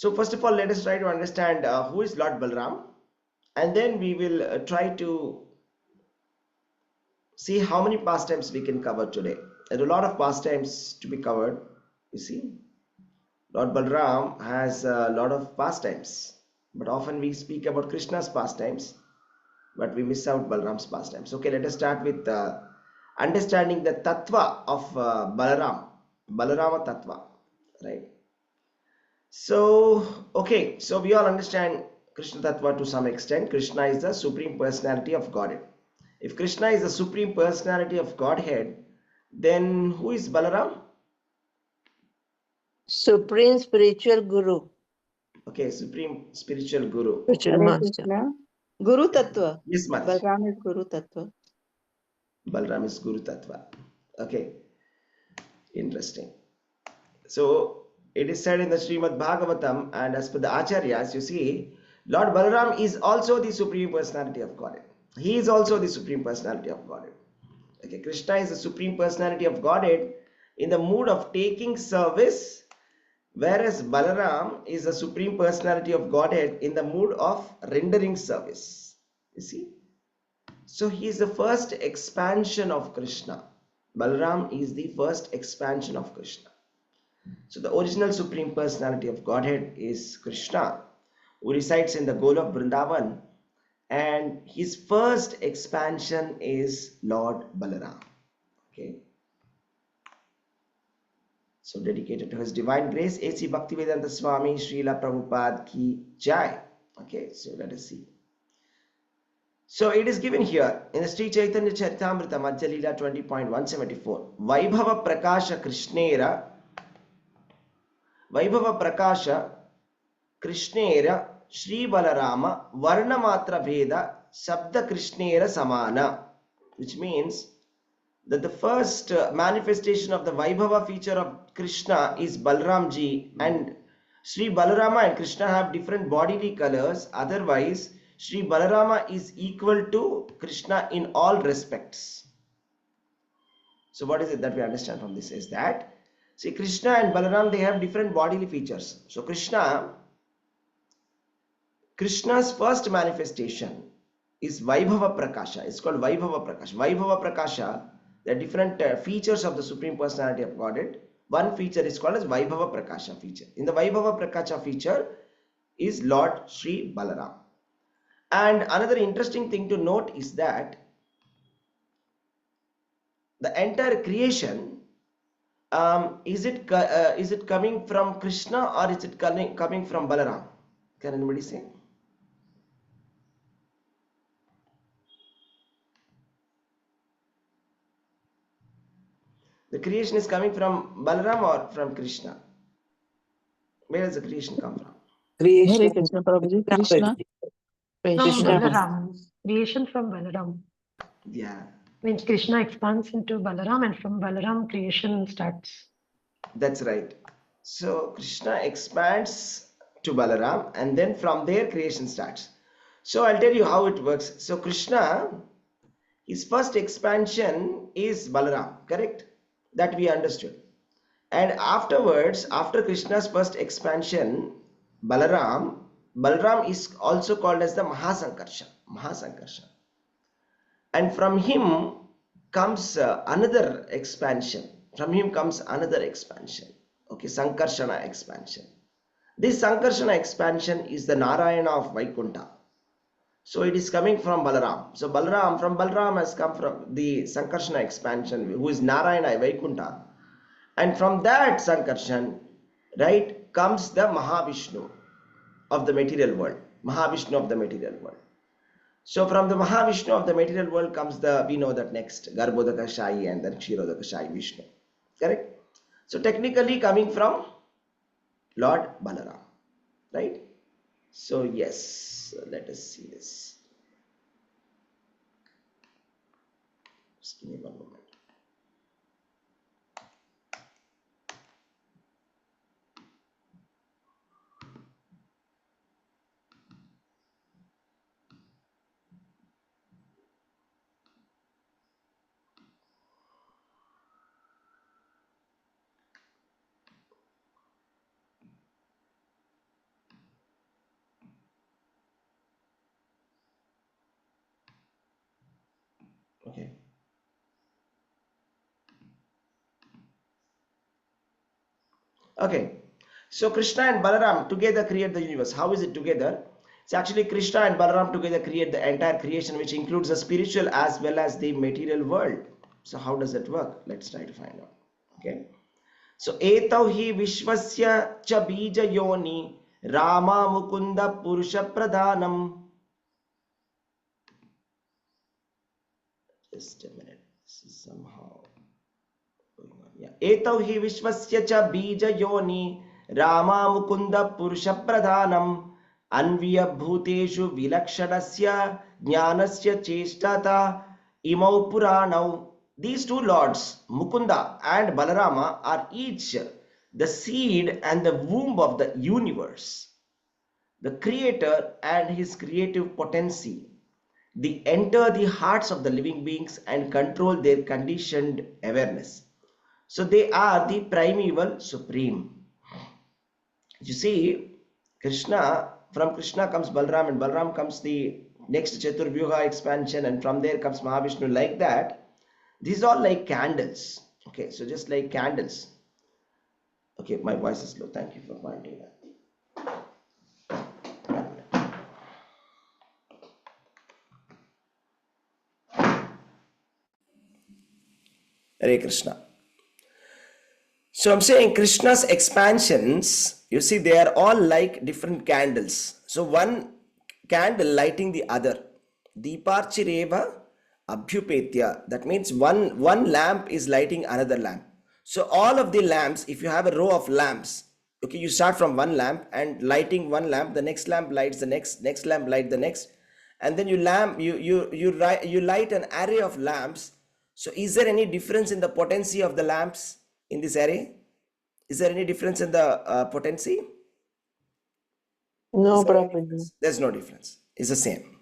So first of all, let us try to understand who is Lord Balram, and then we will try to see how many pastimes we can cover today. There are a lot of pastimes to be covered. You see, Lord Balram has a lot of pastimes, but often we speak about Krishna's pastimes, but we miss out Balram's pastimes. Okay, let us start with understanding the tattva of Balaram, Balarama tattva, right? So, okay, so we all understand Krishna tattva to some extent. Krishna is the Supreme Personality of Godhead. If Krishna is the Supreme Personality of Godhead, then who is Balaram? Supreme Spiritual Guru. Okay, Supreme Spiritual Guru. Spiritual Master. Guru Tattva. Yes, Mataji. Balram is Guru Tattva. Balaram is Guru Tattva. Okay, interesting. So it is said in the Srimad Bhagavatam, and as per the Acharyas, you see, Lord Balaram is also the Supreme Personality of Godhead. He is also the Supreme Personality of Godhead. Okay, Krishna is the Supreme Personality of Godhead in the mood of taking service, whereas Balaram is the Supreme Personality of Godhead in the mood of rendering service. You see? So he is the first expansion of Krishna. Balaram is the first expansion of Krishna. So the original Supreme Personality of Godhead is Krishna, who resides in the Golok Vrindavan, and his first expansion is Lord Balaram. Okay. So dedicated to his divine grace, A.C. Bhaktivedanta Swami Srila Prabhupada ki Jai. Okay, so let us see. So it is given here in the Sri Chaitanya Charitamrita Madhya Leela 20.174. Vaibhava Prakasha Krishnera Shri Balarama Varnamatra Veda Sabda Krishnera Samana, which means that the first manifestation of the Vaibhava feature of Krishna is Balramji, and Sri Balarama and Krishna have different bodily colors. Otherwise, Sri Balarama is equal to Krishna in all respects. So what is it that we understand from this is that, see, Krishna and Balaram, they have different bodily features. So Krishna's first manifestation is Vaibhava Prakasha. It's called Vaibhava Prakasha. Vaibhava Prakasha, there are different features of the Supreme Personality of Godhead. One feature is called as Vaibhava Prakasha feature. In the Vaibhava Prakasha feature is Lord Sri Balaram. And another interesting thing to note is that the entire creation, is it coming from Krishna or is it coming from Balaram? Can anybody say? The creation is coming from Balaram or from Krishna? Where does the creation come from? Creation. Krishna, Prabhuji. Krishna. From Krishna. Balaram. Creation from Balaram. Yeah, Means Krishna expands into Balaram, and from Balaram creation starts. that's right. So Krishna expands to Balaram, and then from there creation starts. So I'll tell you how it works. So Krishna, his first expansion is Balaram, correct? That we understood. And afterwards, after Krishna's first expansion, Balaram is also called as the Mahasankarsha. And from him comes another expansion. Okay, Sankarshana expansion. This Sankarshana expansion is the Narayana of Vaikuntha. So it is coming from Balaram. So from Balaram has come from the Sankarshana expansion, who is Narayana Vaikuntha. And from that Sankarshan, right, comes the Mahavishnu of the material world. So from the Mahavishnu of the material world comes we know that next, Garbhodaka Shayi and then Kshirodaka Shayi Vishnu. Correct? So technically coming from Lord Balaram. Right? So yes, let us see this. Just give me one moment. Okay. Okay. So Krishna and Balaram together create the universe. How is it together? It's actually Krishna and Balaram together create the entire creation, which includes the spiritual as well as the material world. So how does that work? Let's try to find out. Okay. So etau hi vishwasya cha bija yoni Rama Mukunda Purusha Pradhanam. Just a minute. This is somehow going on. Yeah. Etau hi vishwasya cha bija yoni Rama Mukunda Purusha Pradhanam Anviya Bhuteshu Vilakshanasya Jnanasya Cheshtata Imau Puranau. These two lords, Mukunda and Balarama, are each the seed and the womb of the universe, the creator and his creative potency. They enter the hearts of the living beings and control their conditioned awareness. So they are the primeval supreme. You see, from Krishna comes Balaram, and Balaram comes the next Chaturvyuha expansion, and from there comes Mahavishnu, like that. These are like candles. Okay, so just like candles. Okay, my voice is low. Thank you for pointing that. Hare Krishna. So I'm saying Krishna's expansions, you see, they are all like different candles. So one candle lighting the other. Deeparchireva Abhyupetya. That means one lamp is lighting another lamp. So all of the lamps, if you have a row of lamps, okay, you start from one lamp and lighting one lamp, the next lamp lights the next lamp light the next, and then you light an array of lamps. So is there any difference in the potency of the lamps in this array? Is there any difference in the potency? No, Is there any Prabhuji. difference? There's no difference. It's the same,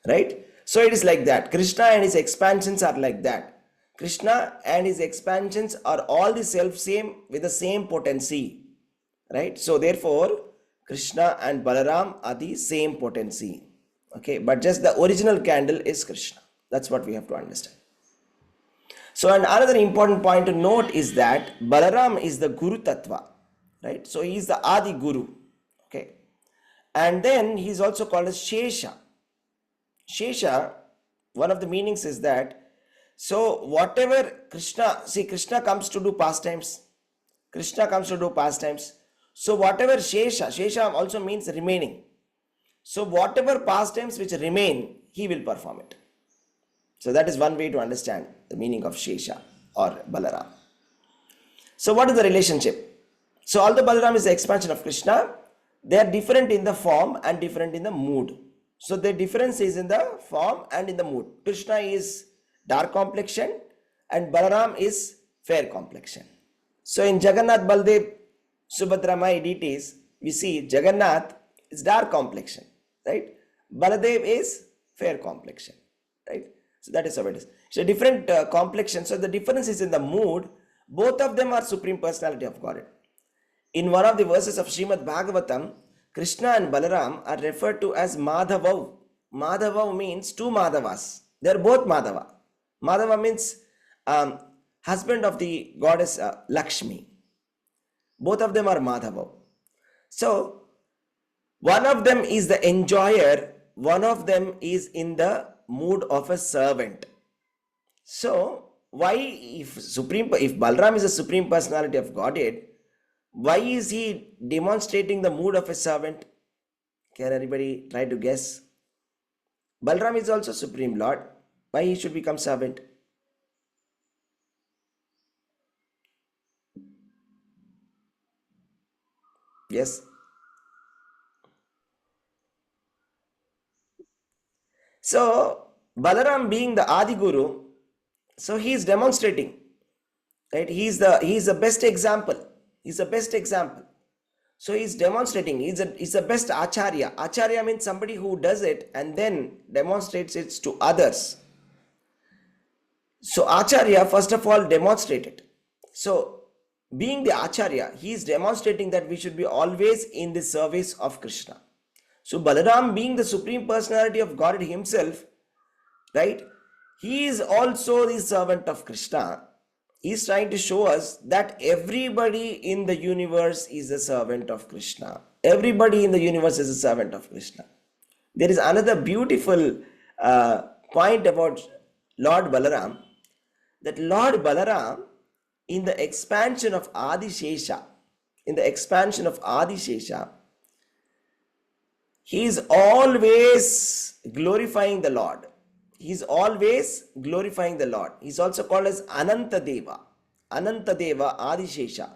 right? So it is like that. Krishna and his expansions are like that. Krishna and his expansions are all the self-same with the same potency, right? So therefore, Krishna and Balaram are the same potency, okay? But just the original candle is Krishna. That's what we have to understand. So another important point to note is that Balaram is the Guru Tattva, right? So he is the Adi Guru, okay? And then he is also called as Shesha. Shesha, one of the meanings is that, so whatever Krishna comes to do pastimes. Krishna comes to do pastimes. So whatever Shesha also means remaining. So whatever pastimes which remain, he will perform it. So that is one way to understand the meaning of Shesha or Balaram. So what is the relationship? So although Balaram is the expansion of Krishna, they are different in the form and different in the mood. So the difference is in the form and in the mood. Krishna is dark complexion and Balaram is fair complexion. So in Jagannath, Baldev, Subhadra, my deities, we see Jagannath is dark complexion, right? Baladev is fair complexion, right? So that is how it is. So different complexion. So the difference is in the mood. Both of them are Supreme Personality of Godhead. In one of the verses of Srimad Bhagavatam, Krishna and Balaram are referred to as Madhavav. Madhavav means two Madhavas. They are both Madhava. Madhava means husband of the goddess Lakshmi. Both of them are Madhavav. So one of them is the enjoyer, one of them is in the mood of a servant. So why, if Balaram is a Supreme Personality of Godhead, why is he demonstrating the mood of a servant? Can anybody try to guess? Balaram is also Supreme Lord. Why he should become servant? Yes? So Balaram being the Adi Guru, so he is demonstrating, right? He is the best example. He's the best example. So he's demonstrating. He's the best acharya. Acharya means somebody who does it and then demonstrates it to others. So acharya first of all demonstrated. So being the acharya, he is demonstrating that we should be always in the service of Krishna. So Balaram being the Supreme Personality of Godhead himself, right? he is also the servant of Krishna. He is trying to show us that everybody in the universe is a servant of Krishna. Everybody in the universe is a servant of Krishna. There is another beautiful point about Lord Balaram, that Lord Balaram, in the expansion of Adishesha, he is always glorifying the Lord. He is always glorifying the Lord. He is also called as Anantadeva Adishesha.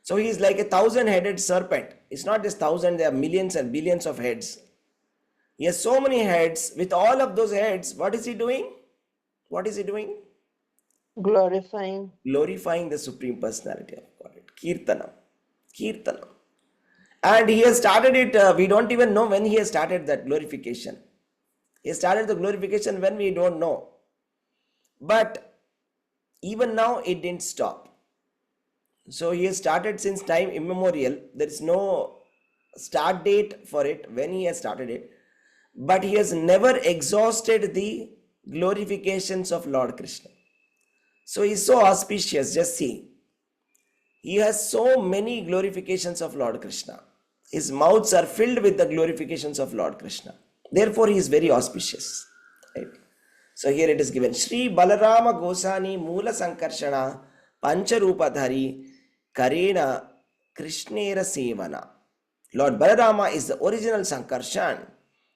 So he is like a 1,000-headed serpent. It's not just 1,000, there are millions and billions of heads. He has so many heads. With all of those heads, what is he doing? Glorifying. Glorifying the Supreme Personality of Godhead. Kirtanam. And he has started it, we don't even know when he has started that glorification. He started the glorification when we don't know. But even now it didn't stop. So he has started since time immemorial. There is no start date for it when he has started it. But he has never exhausted the glorifications of Lord Krishna. So he is so auspicious. Just see. He has so many glorifications of Lord Krishna. His mouths are filled with the glorifications of Lord Krishna. Therefore, he is very auspicious. Right? So here it is given. Shri Balarama Gosani Mula Sankarshana Pancharupadhari Karena Krishnera Sevana. Lord Balarama is the original Sankarshan.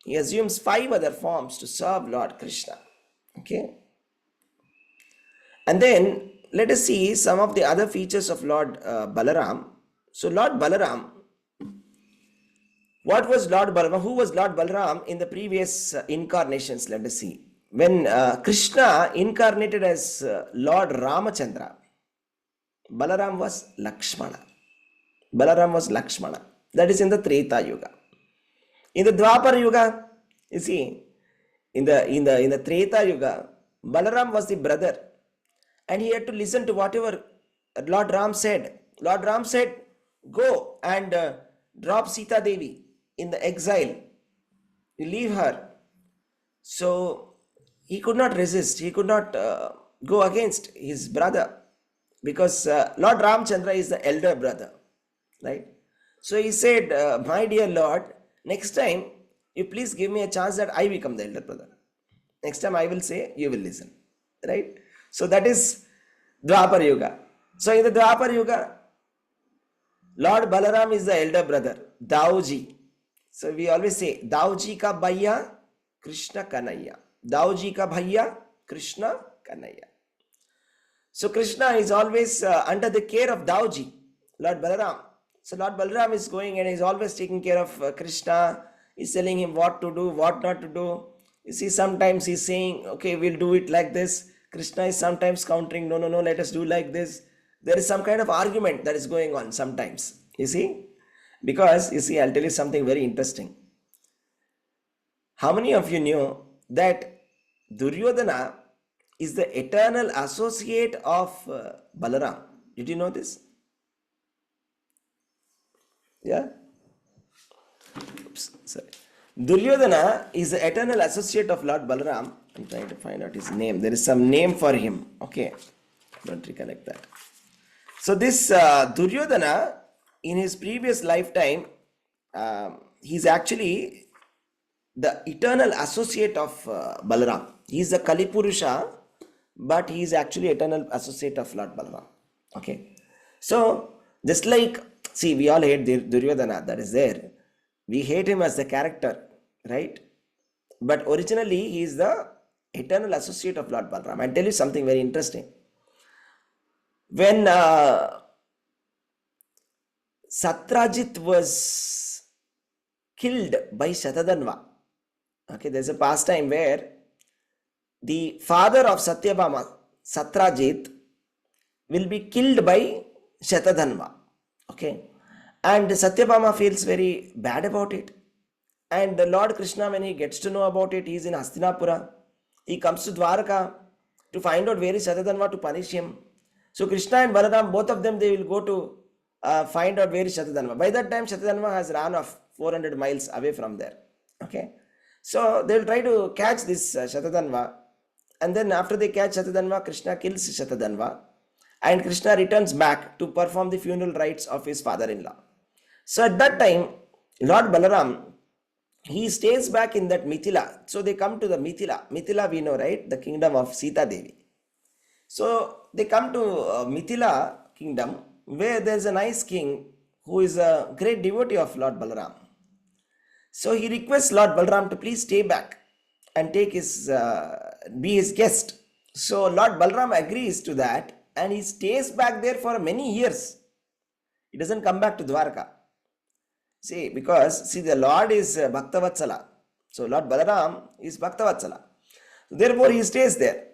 He assumes 5 other forms to serve Lord Krishna. Okay. And then let us see some of the other features of Lord Balaram. So Lord Balaram, what was Lord Balaram? Who was Lord Balaram in the previous incarnations? Let us see. When Krishna incarnated as Lord Ramachandra, Balaram was Lakshmana. That is in the Treta Yuga. In the Dwapar Yuga, you see, in the Treta Yuga, Balaram was the brother, and he had to listen to whatever Lord Ram said. Lord Ram said, go and drop Sita Devi in the exile. You leave her. So he could not resist. He could not go against his brother, because Lord Ramchandra is the elder brother, right? So he said, my dear Lord, next time you please give me a chance that I become the elder brother. Next time I will say, you will listen, right? So that is Dwapar Yuga. So in the Dwapar Yuga, Lord Balaram is the elder brother, Dauji. So we always say, Dauji ka bhaiya, Krishna Kanaya. Dauji ka bhaiya, Krishna Kanaya. So Krishna is always under the care of Dauji, Lord Balaram. So Lord Balaram is going and is always taking care of Krishna. He's telling him what to do, what not to do. You see, sometimes he's saying, okay, we'll do it like this. Krishna is sometimes countering, no, let us do like this. There is some kind of argument that is going on sometimes. You see? Because, you see, I'll tell you something very interesting. How many of you knew that Duryodhana is the eternal associate of Balaram? Did you know this? Yeah? Oops, sorry. Duryodhana is the eternal associate of Lord Balaram. I'm trying to find out his name. There is some name for him. Okay. Don't recollect that. So this Duryodhana, in his previous lifetime, he's actually the eternal associate of Balaram. He's a Kali Purusha, but he is actually eternal associate of Lord Balaram. Okay. So, just like, see, we all hate Duryodhana, that is there. We hate him as the character, right? But originally, he is the eternal associate of Lord Balaram. I'll tell you something very interesting. When Satrajit was killed by Shatadhanva, okay, there's a pastime where the father of Satyabhama, Satrajit, will be killed by Shatadhanva. Okay, and Satyabhama feels very bad about it. And the Lord Krishna, when he gets to know about it, he is in Hastinapura. He comes to Dwarka to find out where is Shatadhanva to punish him. So Krishna and Balaram, both of them, they will go to find out where is Shatadhanva. By that time, Shatadhanva has run off 400 miles away from there. Okay, so they will try to catch this Shatadhanva, And then after they catch Shatadanva, Kṛṣṇa kills Shatadanva, and Kṛṣṇa returns back to perform the funeral rites of his father-in-law. So at that time, Lord Balaram, he stays back in that Mithila. So they come to the Mithila. Mithila we know, right? The kingdom of Sita Devi. So they come to Mithila kingdom, where there's a nice king who is a great devotee of Lord Balaram. So he requests Lord Balaram to please stay back and take his be his guest. So Lord Balaram agrees to that, and he stays back there for many years. He doesn't come back to Dwarka. See, because the Lord is Bhaktavatsala. So Lord Balaram is Bhaktavatsala. Therefore he stays there.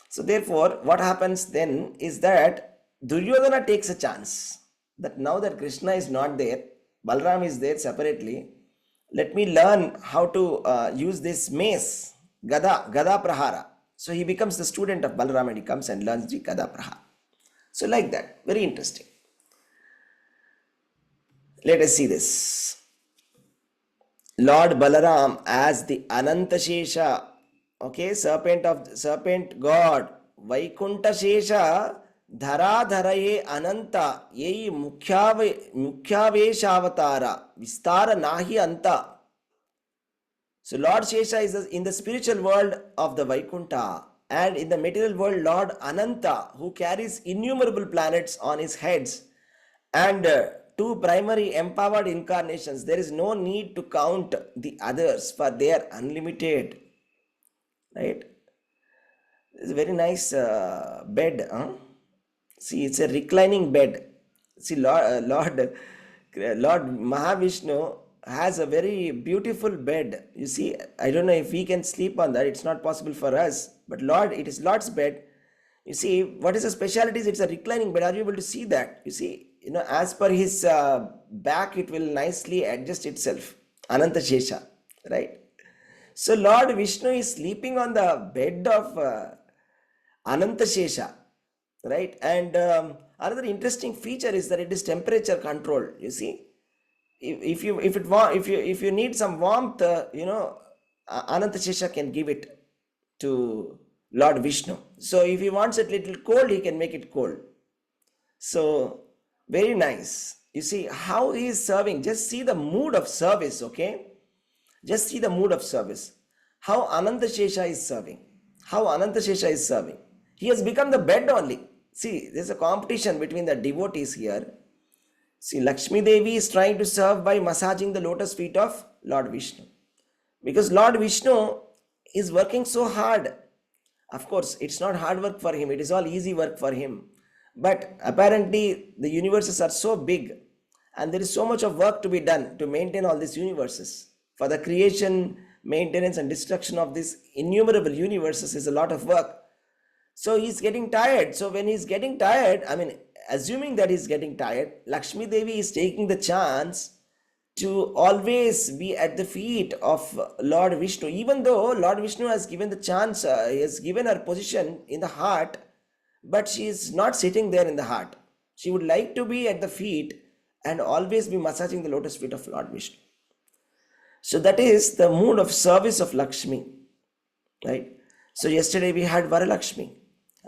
So therefore what happens then is that Duryodhana takes a chance that now that Kṛṣṇa is not there, Balaram is there separately, let me learn how to use this mace, Gada Prahara. So he becomes the student of Balaram and he comes and learns the Gada Prahara. So like that, very interesting. Let us see this. Lord Balaram as the Anantashesha, okay, serpent god, Vaikunta Shesha, Dhara Dharaye Ananta, Yei Mukhyaveshavatara, Vistara Nahi Anta. So Lord Shesha is in the spiritual world of the Vaikunta, and in the material world Lord Ananta, who carries innumerable planets on his heads, and two primary empowered incarnations. There is no need to count the others, for they are unlimited. Right? It's a very nice bed. See, it's a reclining bed. See, Lord Mahavishnu has a very beautiful bed. You see, I don't know if we can sleep on that. It's not possible for us. But Lord, it is Lord's bed. You see, what is the specialty? It's a reclining bed. Are you able to see that? You see, as per his back, it will nicely adjust itself. Ananta Shesha, right? So Lord Vishnu is sleeping on the bed of Ananta Shesha, right? And another interesting feature is that it is temperature controlled. You see, if you need some warmth, Ananta Shesha can give it to Lord Vishnu. So if he wants it little cold, he can make it cold. So very nice. You see how he is serving. Just see the mood of service, okay? Just see the mood of service. How Ananta Shesha is serving. How Ananta Shesha is serving. He has become the bed only. See, there's a competition between the devotees here. See, Lakshmi Devi is trying to serve by massaging the lotus feet of Lord Vishnu. Because Lord Vishnu is working so hard. Of course, it's not hard work for him. It is all easy work for him. But apparently, the universes are so big. And there is so much of work to be done to maintain all these universes. For the creation, maintenance and destruction of these innumerable universes is a lot of work. So he's getting tired. So when he's getting tired, assuming that he's getting tired, Lakshmi Devi is taking the chance to always be at the feet of Lord Vishnu. Even though Lord Vishnu has given the chance, he has given her position in the heart, but she is not sitting there in the heart. She would like to be at the feet and always be massaging the lotus feet of Lord Vishnu. So that is the mood of service of Lakshmi, right? So yesterday we had Varalakshmi,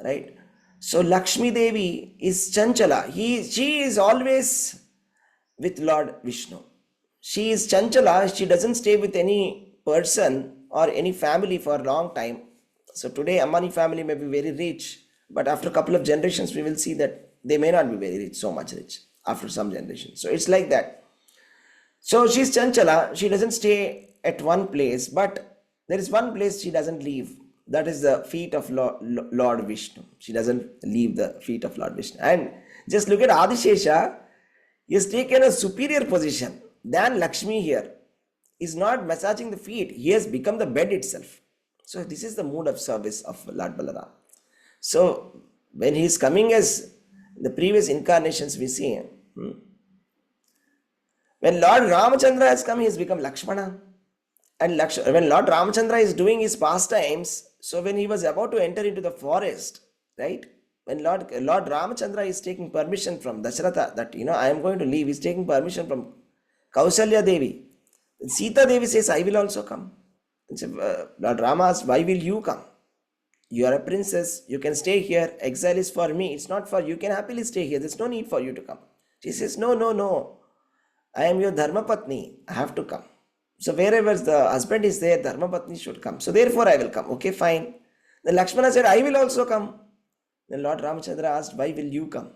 right? So Lakshmi Devi is Chanchala. She is always with Lord Vishnu. She is Chanchala. She doesn't stay with any person or any family for a long time. So today Ambani family may be very rich, but after a couple of generations we will see that they may not be very rich, so much rich after some generations. So it's like that. So she's Chanchala. She doesn't stay at one place, but there is one place she doesn't leave. That is the feet of Lord Vishnu. She doesn't leave the feet of Lord Vishnu. And just look at Adishesha. He has taken a superior position than Lakshmi here. He's not massaging the feet. He has become the bed itself. So this is the mood of service of Lord Balaram. So when he is coming as the previous incarnations we see, when Lord Ramachandra has come, he has become Lakshmana. And when Lord Ramachandra is doing his pastimes, so when he was about to enter into the forest, right? When Lord Ramachandra is taking permission from Dasharatha that, I am going to leave, he is taking permission from Kausalya Devi. And Sita Devi says, I will also come. And so, Lord Rama asks, why will you come? You are a princess. You can stay here. Exile is for me. It's not for you. You can happily stay here. There's no need for you to come. She says, no, no, no. I am your Dharma Patni. I have to come. So wherever the husband is there, Dharma Patni should come. So therefore I will come. Okay, fine. Then Lakshmana said, I will also come. Then Lord Ramachandra asked, why will you come?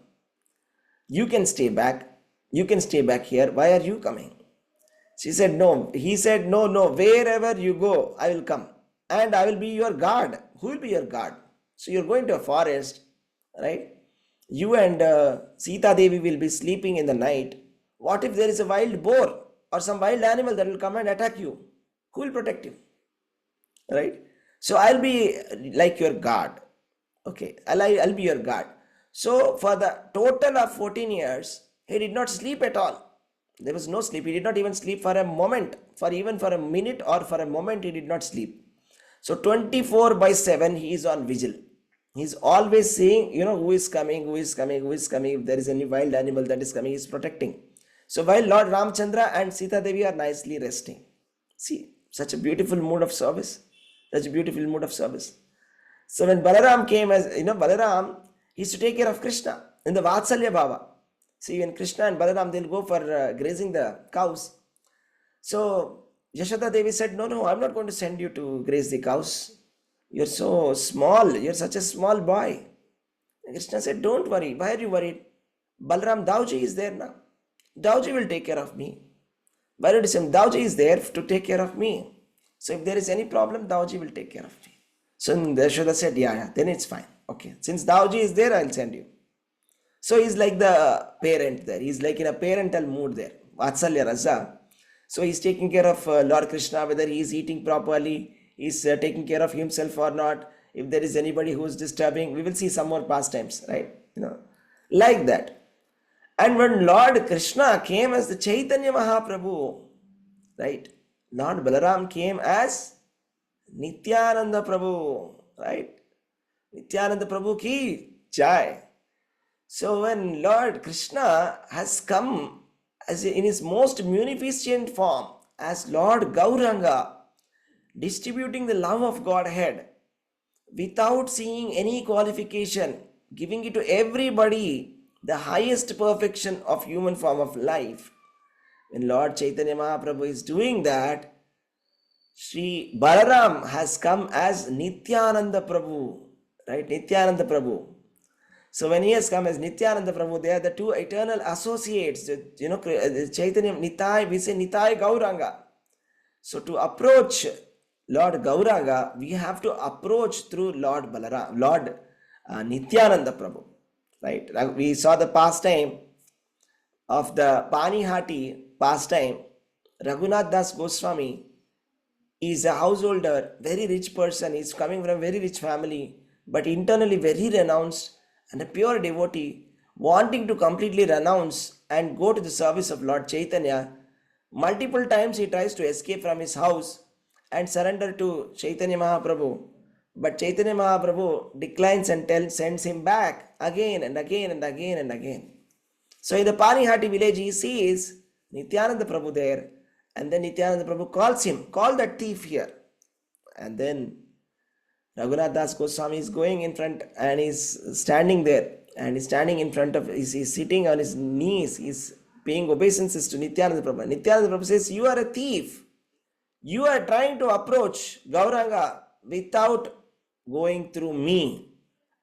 You can stay back. You can stay back here. Why are you coming? She said, no. He said, no, no. Wherever you go, I will come. And I will be your guard. Who will be your guard? So you're going to a forest, right? You and Sita Devi will be sleeping in the night. What if there is a wild boar or some wild animal that will come and attack you? Who will protect you? Right? So I'll be like your guard. Okay, I'll be your guard. So for the total of 14 years, he did not sleep at all. There was no sleep. He did not even sleep for a moment, even for a minute or for a moment, he did not sleep. So 24/7, he is on vigil. He's always saying, who is coming, who is coming, who is coming. If there is any wild animal that is coming, he's protecting. So while Lord Ramchandra and Sita Devi are nicely resting. See, such a beautiful mood of service. Such a beautiful mood of service. So when Balaram came, Balaram, he used to take care of Kṛṣṇa in the Vatsalya Bhava. See, when Kṛṣṇa and Balaram, they'll go for grazing the cows. So Yashoda Devi said, no, I'm not going to send you to graze the cows. You're so small. You're such a small boy. And Kṛṣṇa said, don't worry. Why are you worried? Balaram Dauji is there now. Dauji will take care of me. Why don't you say, Dauji is there to take care of me. So if there is any problem, Dauji will take care of me. So Yashoda said, yeah, then it's fine. Okay, since Dauji is there, I'll send you. So he's like the parent there. He's like in a parental mood there. Vatsalya Rasa. So he's taking care of Lord Kṛṣṇa, whether he is eating properly, he's taking care of himself or not. If there is anybody who is disturbing, we will see some more pastimes, right? Like that. And when Lord Kṛṣṇa came as the Chaitanya Mahaprabhu, right? Lord Balaram came as Nityananda Prabhu, right? Nityananda Prabhu ki jai. So when Lord Kṛṣṇa has come as in his most munificent form as Lord Gauranga, distributing the love of Godhead without seeing any qualification, giving it to everybody, the highest perfection of human form of life. When Lord Chaitanya Mahaprabhu is doing that, Sri Balaram has come as Nityananda Prabhu, right? Nityananda Prabhu. So when he has come as Nityananda Prabhu, they are the two eternal associates. Chaitanya Nitai, we say Nitai Gauranga. So to approach Lord Gauranga, we have to approach through Lord Balaram, Lord Nityananda Prabhu, right? We saw the pastime of the Panihati pastime. Raghunath Das Goswami is a householder, very rich person. He's coming from a very rich family, but internally very renounced and a pure devotee, wanting to completely renounce and go to the service of Lord Chaitanya. Multiple times he tries to escape from his house and surrender to Chaitanya Mahaprabhu. But Chaitanya Mahaprabhu declines and sends him back again and again and again and again. So in the Panihati village, he sees Nityananda Prabhu there, and then Nityananda Prabhu calls him, call that thief here. And then Raghunath Das Goswami is going in front and he's standing there, and he's standing in front of, he's sitting on his knees, he's paying obeisances to Nityananda Prabhu. Nityananda Prabhu says, you are a thief. You are trying to approach Gauranga without going through me.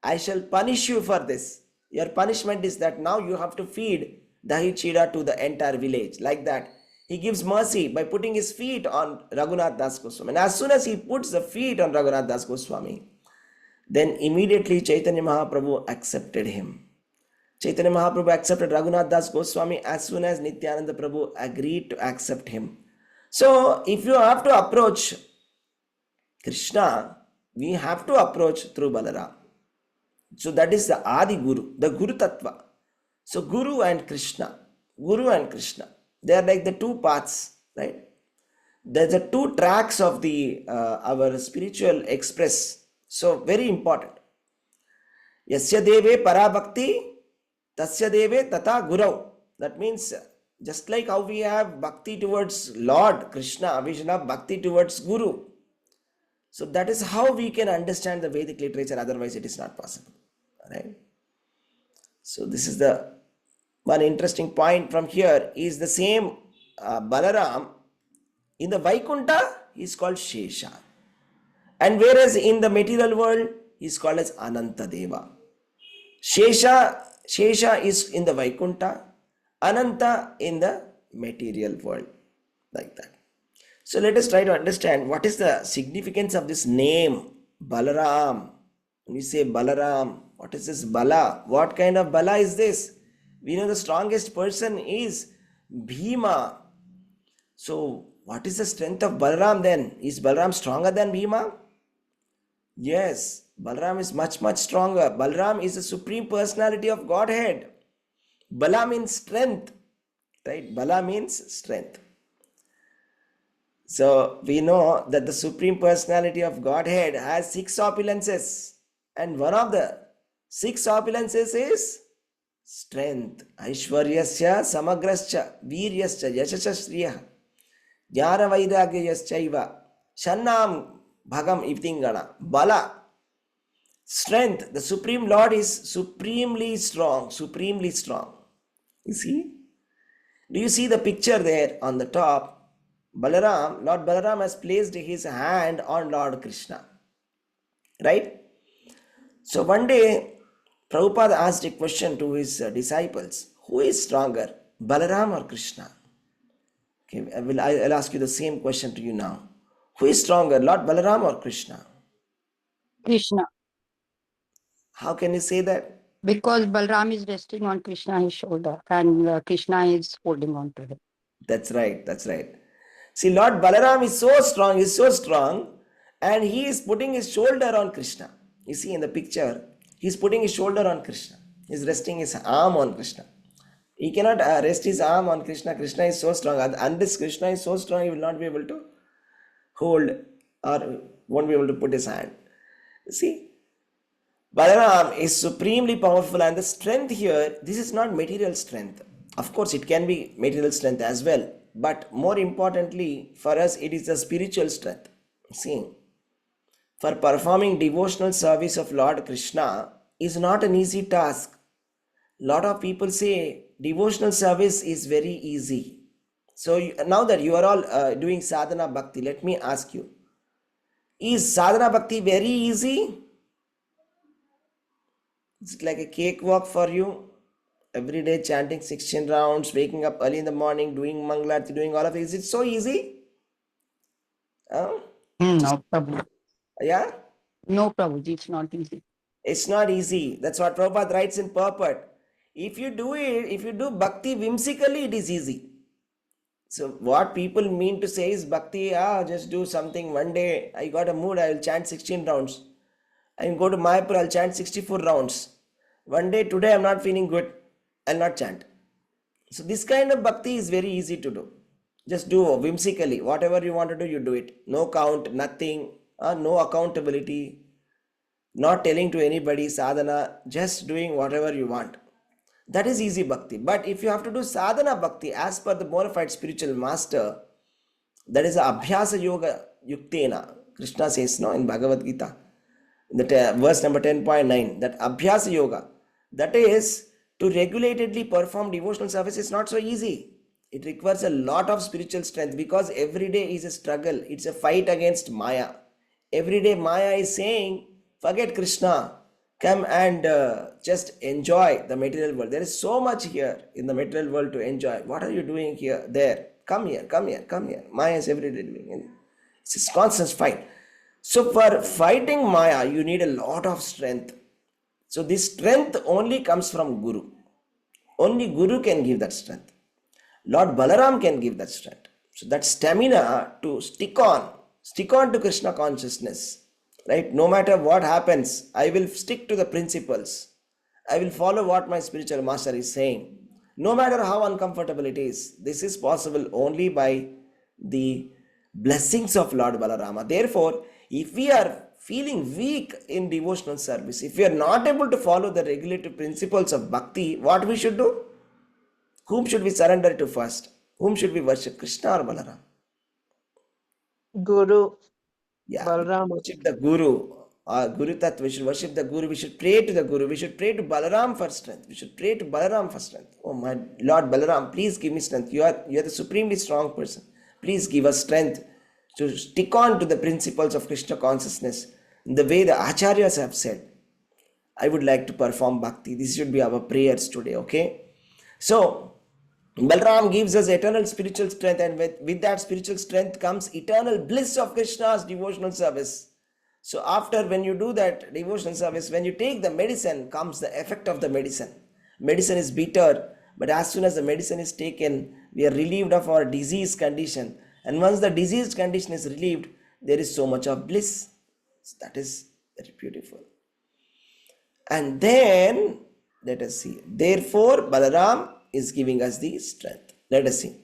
I shall punish you for this. Your punishment is that now you have to feed dahi chida to the entire village. Like that. He gives mercy by putting his feet on Raghunath Das Goswami. And as soon as he puts the feet on Raghunath Das Goswami, then immediately Chaitanya Mahaprabhu accepted him. Chaitanya Mahaprabhu accepted Raghunath Das Goswami as soon as Nityananda Prabhu agreed to accept him. So if you have to approach Kṛṣṇa, we have to approach through Balaram. So that is the Adi Guru, the Guru Tattva. So Guru and Kṛṣṇa, they are like the two paths, right? There's the two tracks of the our spiritual express. So very important. Yasya deve parabhakti, tasya deve tata gurau. That means just like how we have bhakti towards Lord Kṛṣṇa, we should have bhakti towards Guru. So that is how we can understand the Vedic literature, otherwise it is not possible. Right? So this is the one interesting point from here is the same Balaram in the Vaikunta is called Shesha. And whereas in the material world he is called as Anantadeva. Shesha is in the Vaikunta, Ananta in the material world, like that. So let us try to understand what is the significance of this name Balaram. When we say Balaram, what is this Bala? What kind of Bala is this? We know the strongest person is Bhima. So what is the strength of Balaram then? Is Balaram stronger than Bhima? Yes, Balaram is much, much stronger. Balaram is the supreme personality of Godhead. Bala means strength, right? Bala means strength. So we know that the supreme personality of Godhead has 6 opulences, and one of the 6 opulences is strength. Aishwaryasya samagrascha viryascha yashasya shriyah jnana vairagyayaschaiva shannam bhagam ivtingana. Bala, strength. The Supreme Lord is supremely strong, supremely strong. You see? Do you see the picture there on the top? Balaram, Lord Balaram has placed his hand on Lord Kṛṣṇa. Right? So one day, Prabhupada asked a question to his disciples. Who is stronger, Balaram or Kṛṣṇa? Okay, I'll ask you the same question to you now. Who is stronger, Lord Balaram or Kṛṣṇa? Krishna, How can you say that? because Balram is resting on Krishna's shoulder and Krishna is holding on to him. That's right, that's right. See, Lord Balaram is so strong, and he is putting his shoulder on Kṛṣṇa. You see in the picture, he is putting his shoulder on Kṛṣṇa. He is resting his arm on Kṛṣṇa. He cannot rest his arm on Kṛṣṇa. Kṛṣṇa is so strong. Unless Kṛṣṇa is so strong, he will not be able to hold or won't be able to put his hand. See, Balaram is supremely powerful, and the strength here, this is not material strength. Of course, it can be material strength as well, but more importantly for us, it is the spiritual strength. See, for performing devotional service of Lord Kṛṣṇa is not an easy task. Lot of people say devotional service is very easy. So now that you are all doing sadhana bhakti, let me ask you, is sadhana bhakti very easy? It's like a cakewalk for you. Every day chanting 16 rounds, waking up early in the morning, doing Mangalarti, doing all of it. Is it so easy? No, Prabhu. Yeah? No, Prabhuji, it's not easy. It's not easy. That's what Prabhupada writes in purport. If you do bhakti whimsically, it is easy. So what people mean to say is bhakti, just do something one day. I got a mood, I will chant 16 rounds. I will go to Mayapur, I'll chant 64 rounds. One day, today I'm not feeling good, I'll not chant. So this kind of bhakti is very easy to do. Just do whimsically. Whatever you want to do, you do it. No count, nothing, no accountability, not telling to anybody sadhana, just doing whatever you want. That is easy bhakti. But if you have to do sadhana bhakti as per the bona fide spiritual master, that is abhyasa yoga yuktena. Krishna says no in Bhagavad Gita, in the verse number 10.9, that abhyasa yoga, that is to regulatedly perform devotional service is not so easy. It requires a lot of spiritual strength because every day is a struggle. It's a fight against Maya. Every day Maya is saying, forget Krishna, come and just enjoy the material world. There is so much here in the material world to enjoy. What are you doing here? There. Come here, come here, come here. Maya is every day doing it. It's a constant fight. So for fighting Maya, you need a lot of strength. So this strength only comes from Guru. Only Guru can give that strength. Lord Balaram can give that strength. So that stamina to stick on to Krishna consciousness, right? No matter what happens, I will stick to the principles. I will follow what my spiritual master is saying. No matter how uncomfortable it is, this is possible only by the blessings of Lord Balarama. Therefore, if we are feeling weak in devotional service, if we are not able to follow the regulative principles of bhakti, what we should do? Whom should we surrender to first? Whom should we worship, Krishna or Balaram? Guru. Yeah, we Balram. worship the Guru, Guru Tattva. We should worship the Guru. We should pray to the Guru. We should pray to Balaram for strength. We should pray to Balaram for strength. Oh my Lord Balaram, please give me strength. You are the supremely strong person. Please give us strength to stick on to the principles of Krishna consciousness in the way the Acharyas have said. I would like to perform bhakti. This should be our prayers today, okay? So, Balram gives us eternal spiritual strength, and with that spiritual strength comes eternal bliss of Krishna's devotional service. So, after when you do that devotional service, when you take the medicine, comes the effect of the medicine. Medicine is bitter, but as soon as the medicine is taken, we are relieved of our disease condition. And once the diseased condition is relieved, there is so much of bliss. So that is very beautiful. And then, let us see. Therefore, Balaram is giving us the strength. Let us see.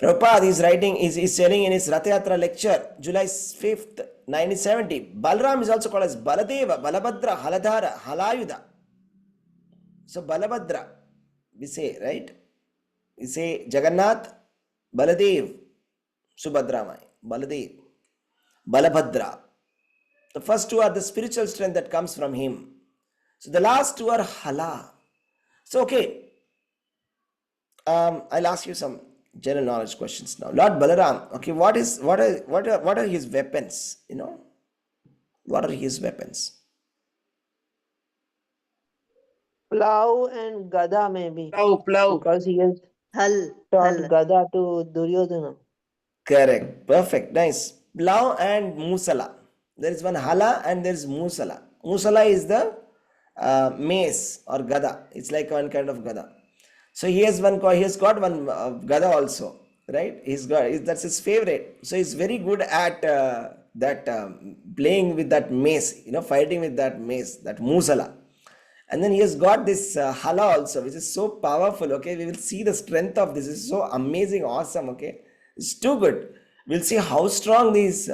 Prabhupada is writing, is telling in his Rath Yatra lecture, July 5th, 1970. Balaram is also called as Baladeva, Balabhadra, Haladhara, Halayuda. So, Balabhadra, we say, right? We say Jagannath, Baladev, Subhadramai, Baladev, Balabhadra. The first two are the spiritual strength that comes from him. So the last two are Hala. So okay, I'll ask you some general knowledge questions now. Lord Balaram, okay, what are his weapons? You know, what are his weapons? Plow and Gada maybe. Plow. Because he has Hal. taught Gada to Duryodhana. Correct, perfect, nice. Plow and Musala. There is one Hala and there is Musala. Musala is the mace or Gada. It's like one kind of Gada. So he has got one Gada also, right? That's his favorite. So he's very good at playing with that mace, fighting with that mace, that Musala. And then he has got this Hala also, which is so powerful, okay? We will see the strength of this. It's so amazing, awesome, okay? It's too good. We'll see how strong these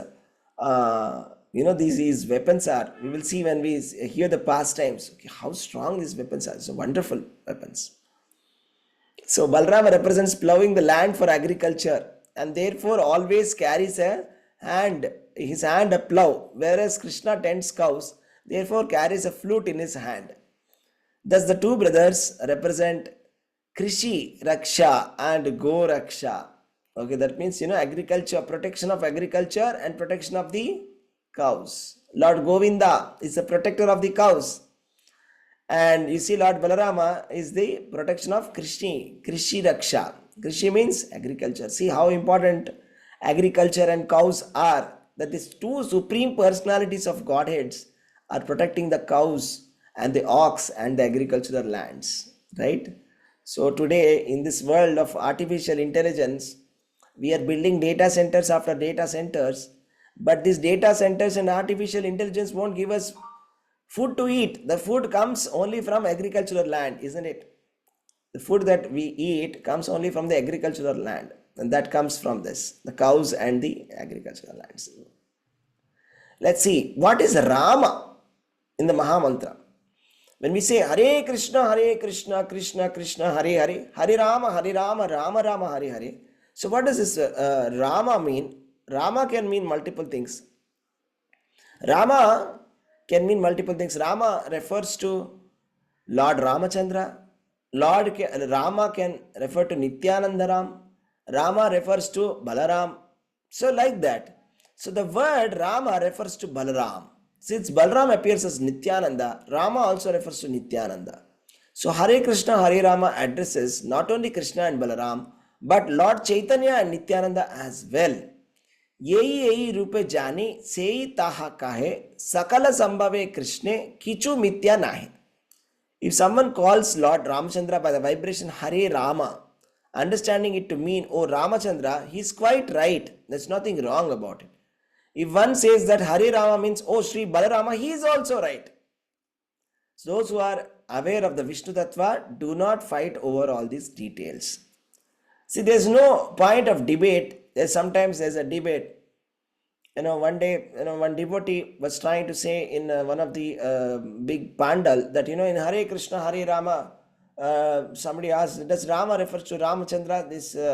these weapons are. We will see when we hear the pastimes, okay, how strong these weapons are. So wonderful weapons. So Balrama represents plowing the land for agriculture, and therefore always carries his hand a plow, whereas Krishna tends cows, therefore carries a flute in his hand. Thus the two brothers represent Krishi Raksha and Go Raksha. Okay, that means agriculture, protection of agriculture and protection of the cows. Lord Govinda is the protector of the cows, and you see Lord Balarama is the protection of Krishi Raksha. Krishi means agriculture. See how important agriculture and cows are, that these two supreme personalities of Godheads are protecting the cows and the ox and the agricultural lands, right? So today in this world of artificial intelligence, we are building data centers after data centers, but these data centers and artificial intelligence won't give us food to eat. The food comes only from agricultural land, isn't it? The food that we eat comes only from the agricultural land, and that comes from this, the cows and the agricultural lands. Let's see, what is Rama in the Mahamantra? When we say Hare Krishna, Krishna Krishna, Hare Hare, Hare Rama, Rama Rama, Hare Hare. So what does this Rama mean? Rama can mean multiple things. Rama can mean multiple things. Rama refers to Lord Ramachandra. Rama can refer to Nityananda Ram. Rama refers to Balaram. So like that. So the word Rama refers to Balaram. Since Balaram appears as Nityananda, Rama also refers to Nityananda. So Hare Krishna, Hare Rama addresses not only Krishna and Balaram, but Lord Chaitanya and Nityananda as well. Yehi rupe jani sei taha kahe sakala sambhave Krishne kichu mitya nahi. If someone calls Lord Ramachandra by the vibration Hare Rama, understanding it to mean, oh Ramachandra, he is quite right. There's nothing wrong about it. If one says that Hare Rama means, oh Sri Balarama, he is also right. So those who are aware of the Vishnu Tattva do not fight over all these details. See, there's no point of debate. Sometimes there's a debate. One day, one devotee was trying to say in one of the big pandal that, in Hare Krishna, Hare Rama, somebody asked, does Rama refers to Ramachandra?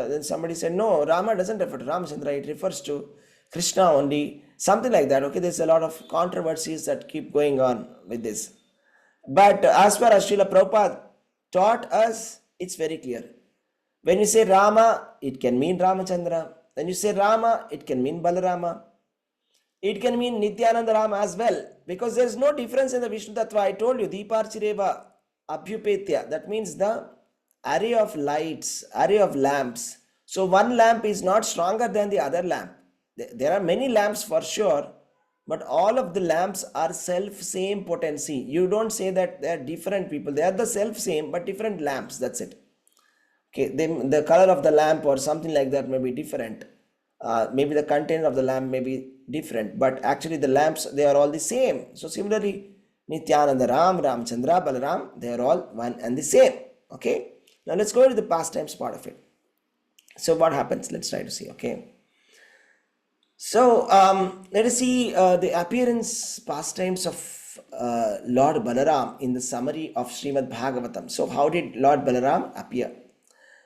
Then somebody said, no, Rama doesn't refer to Ramachandra. It refers to Krishna only, something like that. Okay, there's a lot of controversies that keep going on with this. But as far as Srila Prabhupada taught us, it's very clear. When you say Rama, it can mean Ramachandra. When you say Rama, it can mean Balarama. It can mean Nityananda Rama as well. Because there's no difference in the Vishnu Tattva. I told you, Deeparchireva Abhyupetya. That means the array of lights, array of lamps. So one lamp is not stronger than the other lamp. There are many lamps for sure, but all of the lamps are self-same potency. You don't say that they are different people. They are the self-same, but different lamps. That's it. Okay, the color of the lamp or something like that may be different. Maybe the content of the lamp may be different, but actually the lamps, they are all the same. So similarly, Nityananda Ram, Ramchandra, Balaram, they are all one and the same. Okay, now let's go to the pastimes part of it. So what happens? Let's try to see. Okay, so let us see the appearance pastimes of Lord Balaram in the summary of Srimad Bhagavatam. So how did Lord Balaram appear?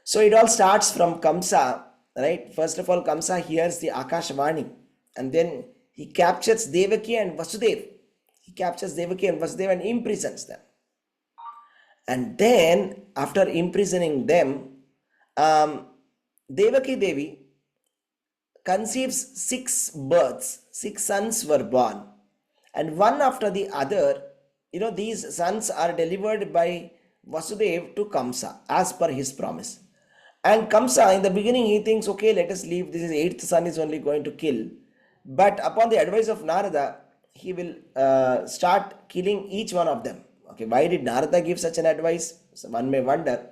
So it all starts from Kamsa, right? First of all, Kamsa hears the Akashvani, and then he captures Devaki and Vasudev. He captures Devaki and Vasudev and imprisons them. And then, after imprisoning them, Devaki Devi conceives 6 births, 6 sons were born. And one after the other, these sons are delivered by Vasudev to Kamsa as per his promise. And Kamsa, in the beginning, he thinks, okay, let us leave. This is 8th son is only going to kill. But upon the advice of Narada, he will start killing each one of them. Okay, why did Narada give such an advice? So one may wonder.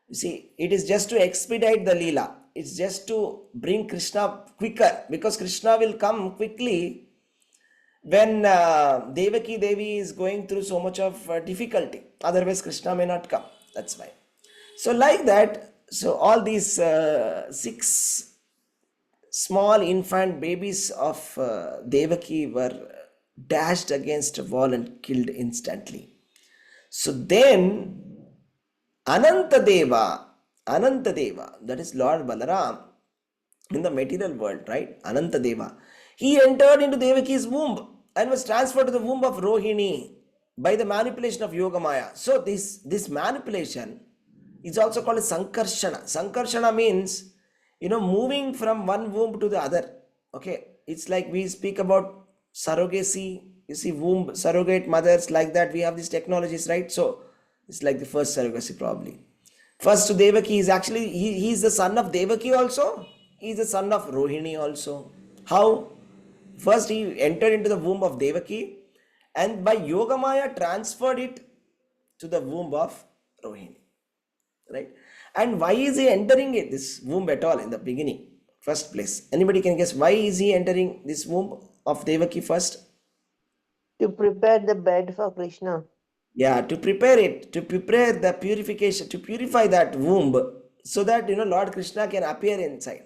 You see, it is just to expedite the Leela. It's just to bring Kṛṣṇa quicker, because Kṛṣṇa will come quickly when Devaki Devi is going through so much of difficulty. Otherwise, Kṛṣṇa may not come. That's why. So like that, so all these 6 small infant babies of Devaki were dashed against a wall and killed instantly. So then Anantadeva, that is Lord Balaram in the material world, right? Anantadeva, he entered into Devaki's womb and was transferred to the womb of Rohini by the manipulation of Yogamaya. So this manipulation is also called Sankarshana. Sankarshana means, moving from one womb to the other. Okay, it's like we speak about surrogacy. You see, womb, surrogate mothers, like that. We have these technologies, right? So it's like the first surrogacy probably. First Devaki is actually, he is the son of Devaki also. He is the son of Rohini also. How? First he entered into the womb of Devaki, and by Yogamaya transferred it to the womb of Rohini. Right? And why is he entering this womb at all in the beginning? First place. Anybody can guess why is he entering this womb of Devaki first? To prepare the bed for Krishna. Yeah, to prepare it, to prepare the purification, to purify that womb, so that Lord Krishna can appear inside.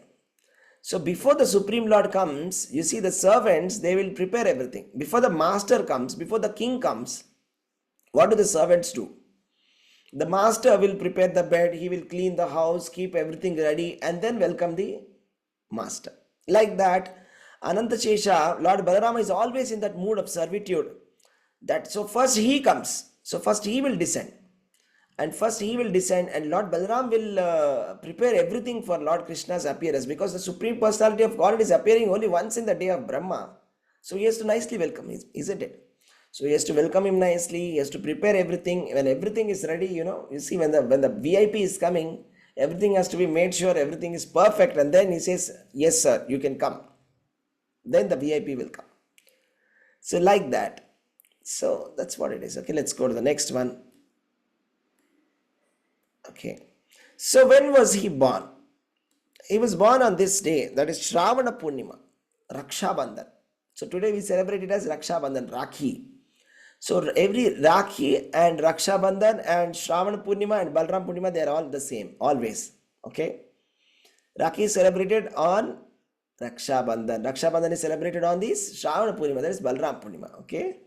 So before the Supreme Lord comes, you see the servants, they will prepare everything. Before the master comes, before the king comes, what do the servants do? The master will prepare the bed, he will clean the house, keep everything ready, and then welcome the master. Like that, Anantashesha, Lord Balarama is always in that mood of servitude. So first he comes. So first he will descend. And Lord Balaram will prepare everything for Lord Krishna's appearance, because the Supreme Personality of Godhead is appearing only once in the day of Brahma. So he has to nicely welcome him, isn't it? So he has to welcome him nicely, he has to prepare everything. When everything is ready, you see when the VIP is coming, everything has to be made sure everything is perfect, and then he says, yes sir, you can come. Then the VIP will come. So like that. So that's what it is. Okay, let's go to the next one. Okay. So when was he born? He was born on this day, that is Shravana Purnima, Raksha Bandhan. So today we celebrate it as Raksha Bandhan, Rakhi. So every Rakhi and Raksha Bandhan and Shravana Purnima and Balaram Purnima, they are all the same, always. Okay. Rakhi is celebrated on Raksha Bandhan. Raksha Bandhan is celebrated on this Shravana Purnima, that is Balaram Purnima. Okay.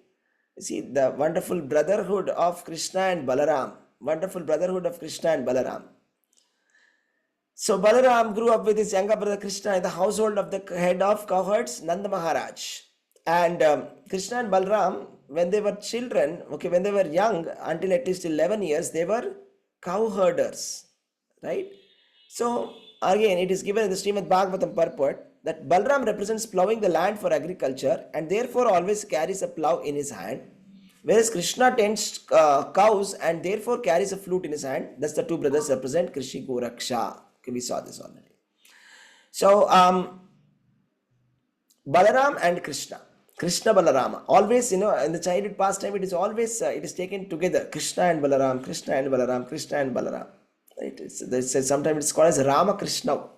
You see the wonderful brotherhood of Krishna and Balaram. Wonderful brotherhood of Krishna and Balaram. So Balaram grew up with his younger brother Krishna in the household of the head of cowherds, Nanda Maharaj. And Krishna and Balaram, when they were children, okay, when they were young, until at least 11 years, they were cow herders, right? So again, it is given in the Srimad Bhagavatam purport that Balaram represents plowing the land for agriculture and therefore always carries a plow in his hand, whereas Krishna tends cows and therefore carries a flute in his hand. Thus the two brothers represent Krishi Goraksha. Okay, we saw this already. So Balaram and Krishna, Krishna Balarama, always, in the childhood pastime, it is always it is taken together. Krishna and Balaram, Krishna and Balaram, Krishna and Balaram. Right? Sometimes it's called as Rama Krishna.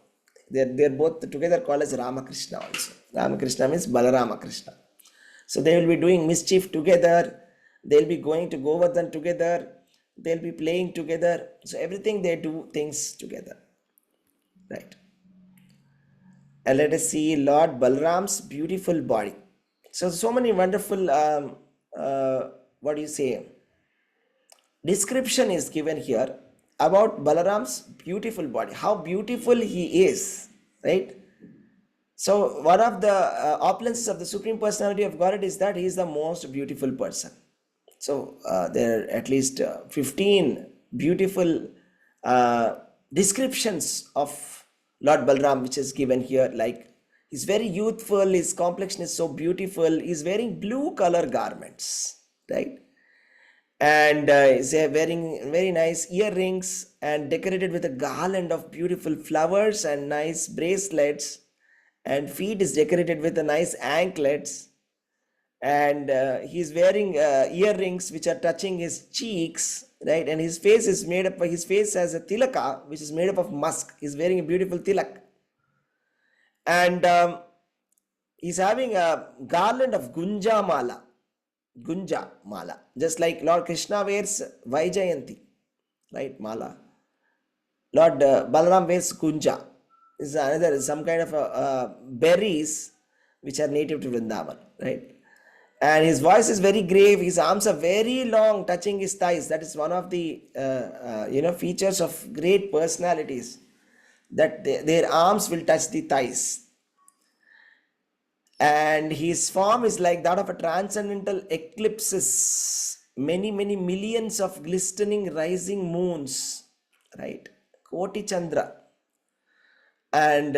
They're both together called as Rama Krishna also. Rama Krishna means Balarama Krishna. So they will be doing mischief together. They'll be going to Govardhan together. They'll be playing together. So everything they do things together. Right. And let us see Lord Balram's beautiful body. So many wonderful, what do you say, description is given here about Balaram's beautiful body, how beautiful he is, right? So one of the opulences of the Supreme Personality of Godhead is that he is the most beautiful person. So there are at least 15 beautiful descriptions of Lord Balaram which is given here, like he's very youthful, his complexion is so beautiful, he's wearing blue color garments, right? And he's wearing very nice earrings and decorated with a garland of beautiful flowers and nice bracelets, and feet is decorated with a nice anklets, and he's wearing earrings which are touching his cheeks, right? And his face is made up, his face has a tilaka which is made up of musk. He's wearing a beautiful tilak, and he's having a garland of gunja mala, just like Lord Krishna wears Vaijayanti, right, mala. Lord Balaram wears gunja. This is another, some kind of berries which are native to Vrindavan, right? And his voice is very grave, his arms are very long, touching his thighs. That is one of the features of great personalities, that their arms will touch the thighs. And his form is like that of a transcendental eclipses, many millions of glistening rising moons, right? Koti Chandra. And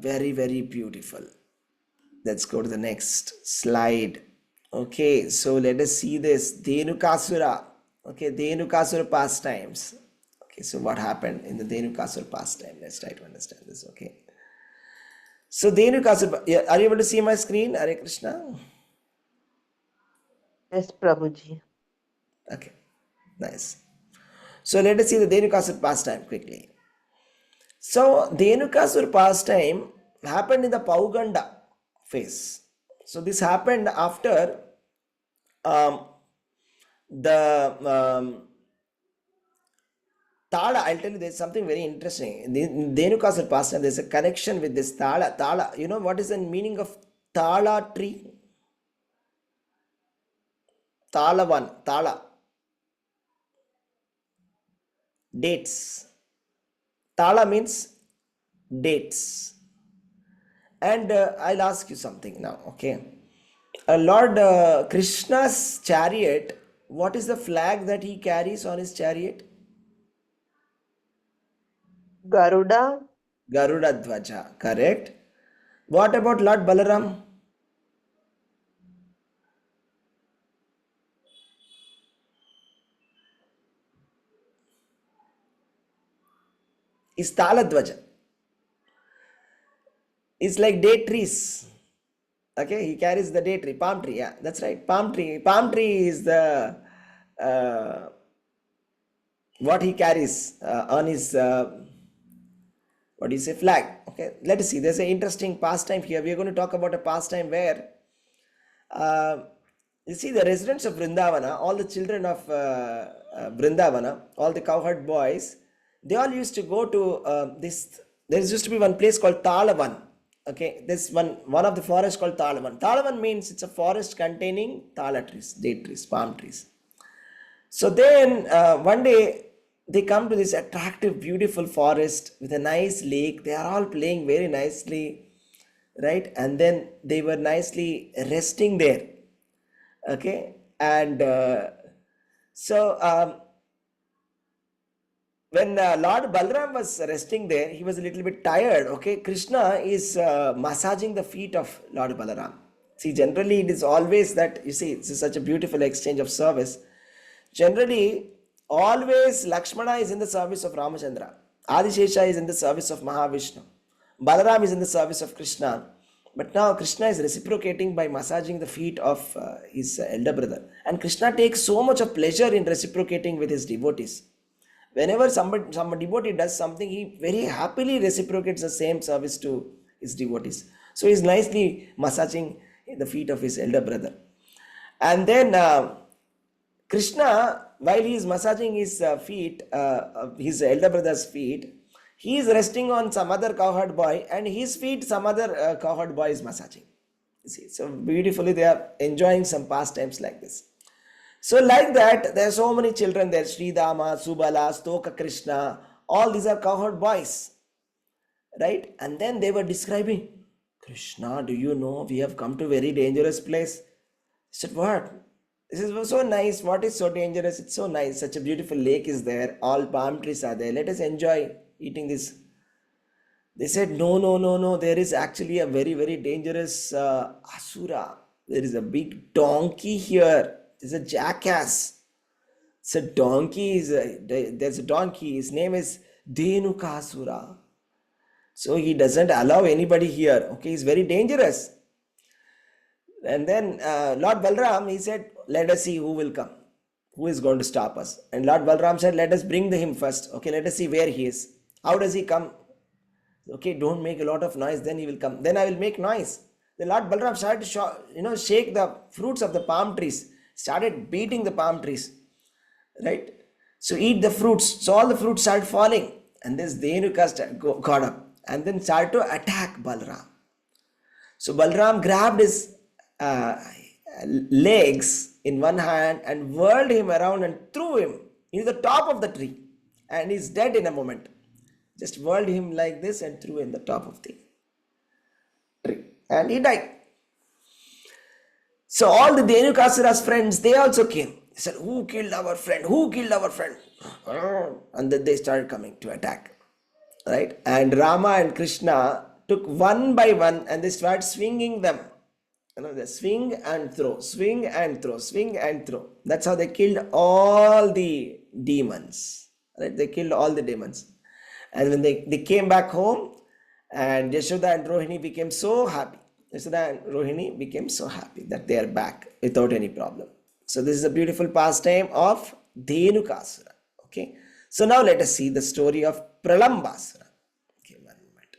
very beautiful. Let's go to the next slide. Okay, so let us see this Dhenukasura. Okay, Dhenukasura pastimes. Okay, so what happened in the Dhenukasura pastime? Let's try to understand this. Okay, so Dhenukasura, are you able to see my screen? Hare Krishna. Yes, Prabhuji. Okay, nice. So let us see the Dhenukasura pastime quickly. So Dhenukasura pastime happened in the Pauganda phase. So this happened after the Tala. I'll tell you, there's something very interesting. In Dhenukasura pastime, there's a connection with this Tala. Tala, you know what is the meaning of Tala tree? Tala. Dates. Tala means dates. And I'll ask you something now, okay? Lord Krishna's chariot, what is the flag that he carries on his chariot? Garuda. Garuda Dvaja, correct. What about Lord Balaram? Is Tala Dvaja. It's like date trees. Okay, he carries the date tree, palm tree. Yeah, that's right. Palm tree. Palm tree is the what he carries on his what do you say, flag. Okay, let us see. There's an interesting pastime here. We are going to talk about a pastime where you see the residents of Vrindavana, all the children of Vrindavana, all the cowherd boys, they all used to go to this. There used to be one place called Talavan. Okay, this one of the forests called Talavan. Talavan means it's a forest containing tala trees, date trees, palm trees. So then one day they come to this attractive, beautiful forest with a nice lake. They are all playing very nicely, right? And then they were nicely resting there. Okay, and when Lord Balram was resting there, he was a little bit tired. Okay, Krishna is massaging the feet of Lord Balaram. See, generally it is always that, you see, it's such a beautiful exchange of service. Generally, always Lakshmana is in the service of Ramachandra. Adishesha is in the service of Mahavishnu. Balaram is in the service of Krishna. But now Krishna is reciprocating by massaging the feet of his elder brother. And Krishna takes so much of pleasure in reciprocating with his devotees. Whenever some devotee does something, he very happily reciprocates the same service to his devotees. So he's nicely massaging the feet of his elder brother. And then Krishna, while he is massaging his feet, his elder brother's feet, he is resting on some other cowherd boy, and his feet some other cowherd boy is massaging. You see, so beautifully they are enjoying some pastimes like this. So like that, there are so many children there, Sridhama, Subala, Stoka Krishna, all these are cowherd boys, right? And then they were describing, Krishna, do you know we have come to a very dangerous place? I said, what? This is so nice. What is so dangerous? It's so nice. Such a beautiful lake is there. All palm trees are there. Let us enjoy eating this. They said, no. There is actually a very, very dangerous asura. There is a big donkey here. There's a jackass. It's a donkey. There's a donkey. His name is Dhenukasura. So he doesn't allow anybody here. Okay, he's very dangerous. And then Lord Balram, he said, let us see who will come. Who is going to stop us? And Lord Balram said, let us bring him first. Okay, let us see where he is. How does he come? Okay, don't make a lot of noise, then he will come. Then I will make noise. The Lord Balram started to shake the fruits of the palm trees. Started beating the palm trees. Right? So eat the fruits. So all the fruits started falling. And this Dhenuka got up. And then started to attack Balram. So Balram grabbed his legs in one hand and whirled him around and threw him into the top of the tree. And he's dead in a moment. Just whirled him like this and threw in the top of the tree. And he died. So all the Dhenukasura's friends, they also came. They said, who killed our friend? Who killed our friend? And then they started coming to attack. Right? And Rama and Krishna took one by one and they started swinging them. They swing and throw, swing and throw, swing and throw. That's how they killed all the demons. Right? They killed all the demons. And when they came back home, and Yashoda and Rohini became so happy. Yashoda and Rohini became so happy that they are back without any problem. So this is a beautiful pastime of Dhenukasura. Okay. So now let us see the story of Pralambasura. Okay, 1 moment.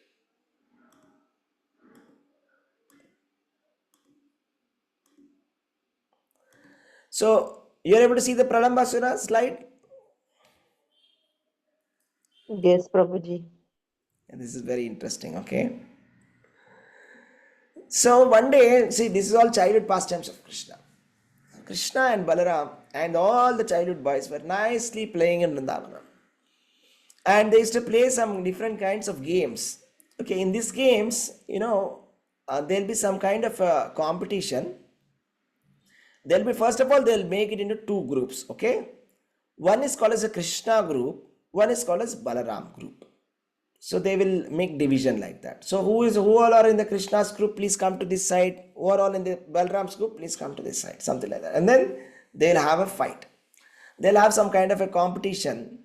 So you are able to see the Pralambasura slide? Yes, Prabhuji. And this is very interesting, okay? So one day, see, this is all childhood pastimes of Krishna. Krishna and Balaram and all the childhood boys were nicely playing in Vrindavanam. And they used to play some different kinds of games. Okay, in these games, there'll be some kind of a competition. There'll be, first of all, they'll make it into two groups, okay? One is called as a Krishna group, one is called as Balaram group. So they will make division like that. So who all are in the Krishna's group, please come to this side. Who are all in the Balaram's group, please come to this side. Something like that. And then they'll have a fight. They'll have some kind of a competition.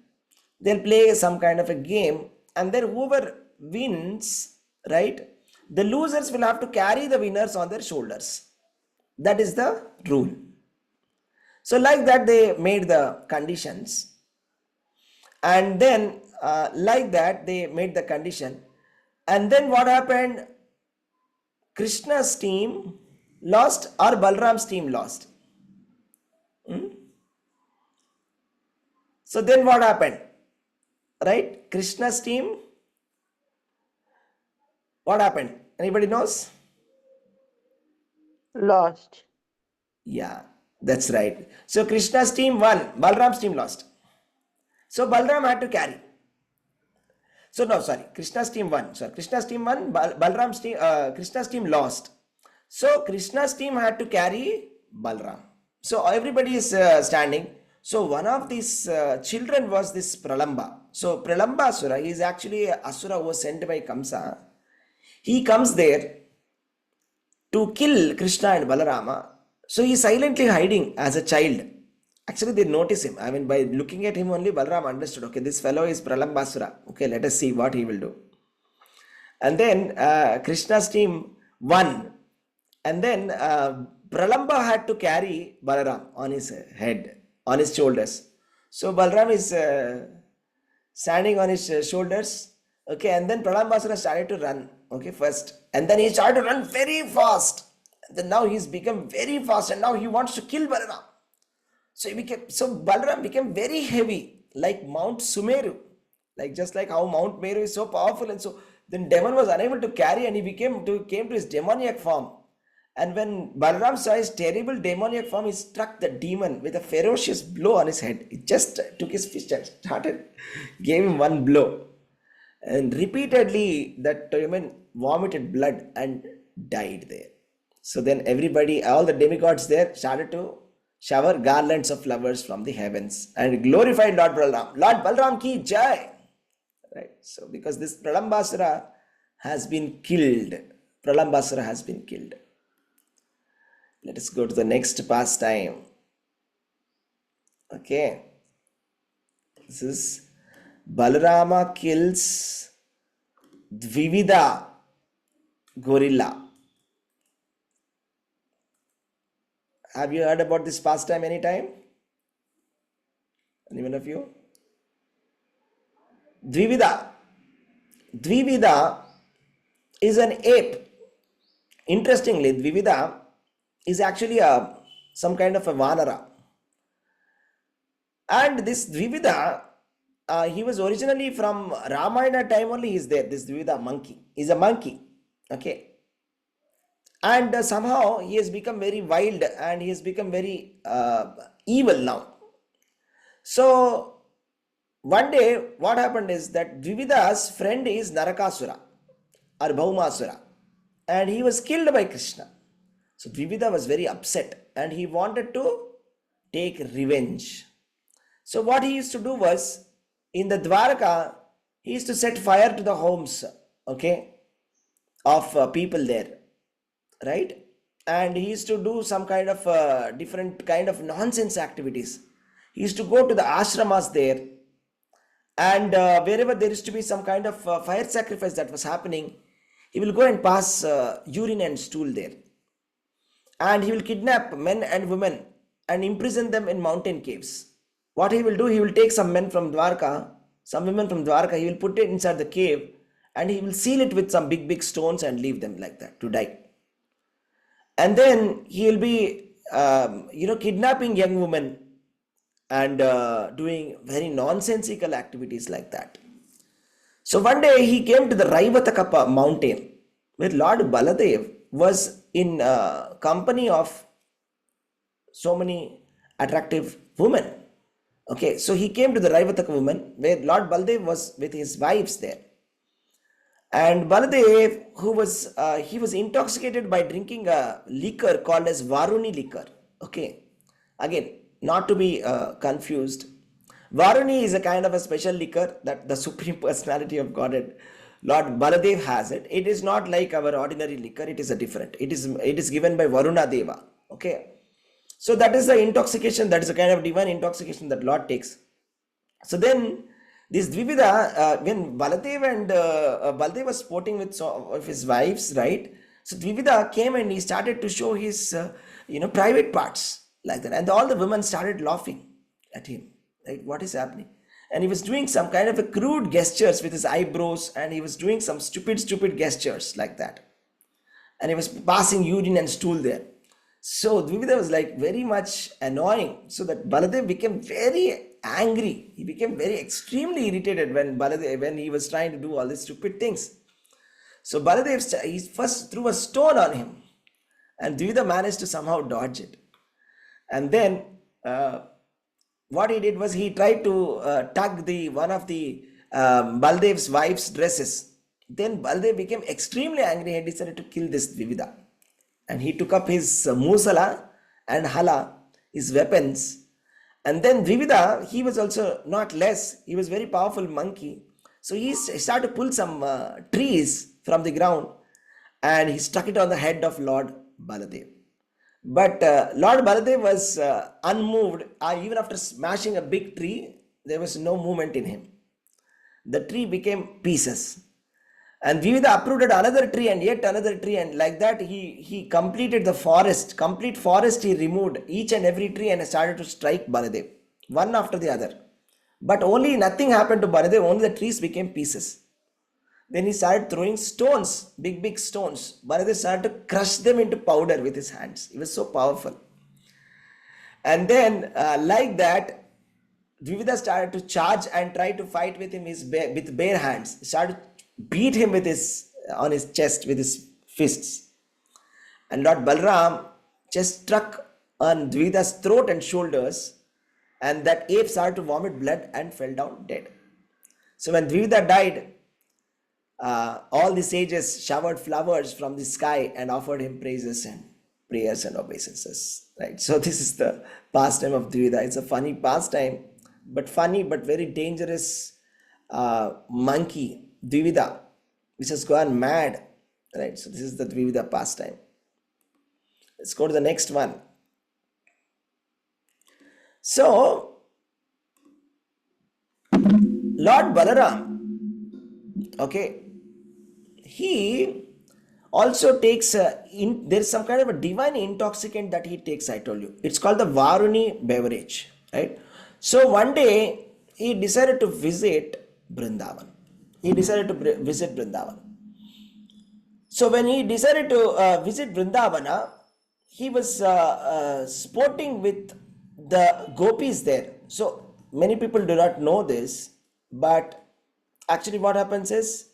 They'll play some kind of a game. And then whoever wins, right, the losers will have to carry the winners on their shoulders. That is the rule. So like that they made the conditions. And then like that they made the condition. And then what happened? Krishna's team lost or Balram's team lost. So then what happened? Right? Krishna's team, what happened? Anybody knows? Lost. Yeah, that's right. So Krishna's team won, Balram's team lost. So Balram had to carry. So no, sorry, Krishna's team won. Sorry, Krishna's team won. Balram's team, Krishna's team lost. So Krishna's team had to carry Balram. So everybody is standing. So one of these children was this Pralamba. So Pralambasura, he is actually a Asura who was sent by Kamsa. He comes there to kill Krishna and Balarama. So he is silently hiding as a child. Actually, they notice him. I mean, by looking at him only, Balarama understood, okay, this fellow is Pralambasura. Okay, let us see what he will do. And then Krishna's team won. And then Pralamba had to carry Balaram on his head, on his shoulders. So Balaram is standing on his shoulders. Okay, and then Pralambasura started to run. Okay, first. And then he started to run very fast. And then now he's become very fast and now he wants to kill Balaram. So Balaram became very heavy, like Mount Sumeru. Like just like how Mount Meru is so powerful, and so then demon was unable to carry and he came to his demoniac form. And when Balaram saw his terrible demoniac form, he struck the demon with a ferocious blow on his head. He just took his fist and gave him one blow. And repeatedly that demon vomited blood and died there. So then everybody, all the demigods there started to shower garlands of flowers from the heavens and glorified Lord Balaram. Lord Balaram ki jai! Right? So because this Pralambasura has been killed. Pralambasura has been killed. Let us go to the next pastime. Okay. This is Balarama kills Dvivida gorilla. Have you heard about this pastime anytime? Anyone of you? Dvivida. Dvivida is an ape. Interestingly, Dvivida is actually some kind of a Vanara. And this Dvivida, he was originally from Ramayana time only. He is there. This Dvivida monkey is a monkey. Okay. And somehow he has become very wild and he has become very evil now. So one day what happened is that Dvivida's friend is Narakasura or Bhaumāsura, and he was killed by Krishna. So Dvivida was very upset and he wanted to take revenge. So what he used to do was, in the Dwarka, he used to set fire to the homes, okay, of people there, right? And he used to do some kind of different kind of nonsense activities. He used to go to the ashramas there, and wherever there used to be some kind of fire sacrifice that was happening, he will go and pass urine and stool there. And he will kidnap men and women and imprison them in mountain caves. What he will do, he will take some men from Dwarka, some women from Dwarka, he will put it inside the cave and he will seal it with some big stones and leave them like that to die. And then he will be, kidnapping young women and doing very nonsensical activities like that. So one day he came to the Raivatakapa mountain where Lord Baladev was in company of so many attractive women. Okay, so he came to the Raivataka woman where Lord Baladev was with his wives there. And Baladev, he was intoxicated by drinking a liquor called as Varuni liquor. Okay, again, not to be confused. Varuni is a kind of a special liquor that the Supreme Personality of Godhead, Lord Baladev, has it. It is not like our ordinary liquor. It is a different. It is given by Varuna Deva. Okay. So that is the intoxication. That is a kind of divine intoxication that Lord takes. So then this Dvivida, when Baladev and Baladev was sporting with some of his wives, right? So Dvivida came and he started to show his, private parts like that. And all the women started laughing at him. Right? What is happening? And he was doing some kind of a crude gestures with his eyebrows, and he was doing some stupid gestures like that. And he was passing urine and stool there. So Dvivida was like very much annoying. So that Baladev became very angry. He became very extremely irritated when he was trying to do all these stupid things. So Baladev, he first threw a stone on him, and Dvivida managed to somehow dodge it. And then what he did was he tried to tug one of the Baldev's wife's dresses. Then Baldev became extremely angry and decided to kill this Dvivida. And he took up his Musala and Hala, his weapons. And then Dvivida, he was also not less, he was very powerful monkey. So he started to pull some trees from the ground and he stuck it on the head of Lord Baladev. But Lord Baladev was unmoved. Even after smashing a big tree, there was no movement in him. The tree became pieces. And Dvivida uprooted another tree and yet another tree, and like that he completed the forest. Complete forest he removed, each and every tree, and started to strike Baladev, one after the other. But only nothing happened to Baladev, only the trees became pieces. Then he started throwing stones, big stones. Baladev started to crush them into powder with his hands. He was so powerful. And then like that, Dvivida started to charge and try to fight with him with bare hands. He started to beat him with on his chest with his fists. And Lord Balram just struck on Dvivida's throat and shoulders, and that ape started to vomit blood and fell down dead. So when Dvivida died, all the sages showered flowers from the sky and offered him praises and prayers and obeisances. Right. So this is the pastime of Dvivida. It's a funny pastime, but very dangerous monkey, Dvivida, which has gone mad. Right. So this is the Dvivida pastime. Let's go to the next one. So Lord Balaram, okay, he also takes there's some kind of a divine intoxicant that he takes. I told you it's called the Varuni beverage, right? So one day he decided to visit Vrindavan. So when he decided to visit Vrindavana, he was sporting with the gopis there. So many people do not know this, but actually what happens is